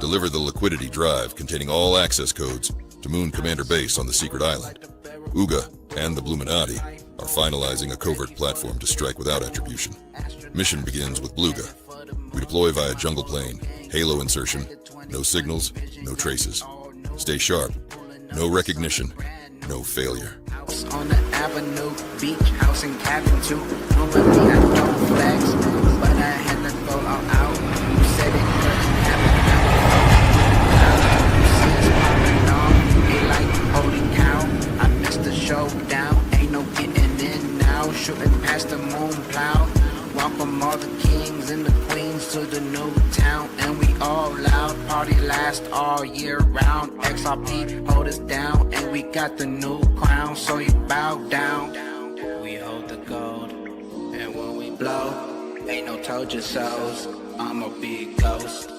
Deliver the liquidity drive containing all access codes to Moon Commander Base on the secret island. Uga and the Bluminati are finalizing a covert platform to strike without attribution. Mission begins with Bluga. We deploy via jungle plane, halo insertion, no signals, no traces. Stay sharp, no recognition, no failure. On the avenue, beach house and cabin too. Normally I don't flex, but I had to go all out. You said it couldn't happen. They like holy cow. I missed the showdown. Ain't no getting in now. Shooting past the moon cloud. Welcome all the kings and the queens to the new town. And we all loud. Party last all year round. XRP hold us down. And we got the new crown. So you bow down. We hold the gold. And when we blow, ain't no told you so's. I'm a big ghost.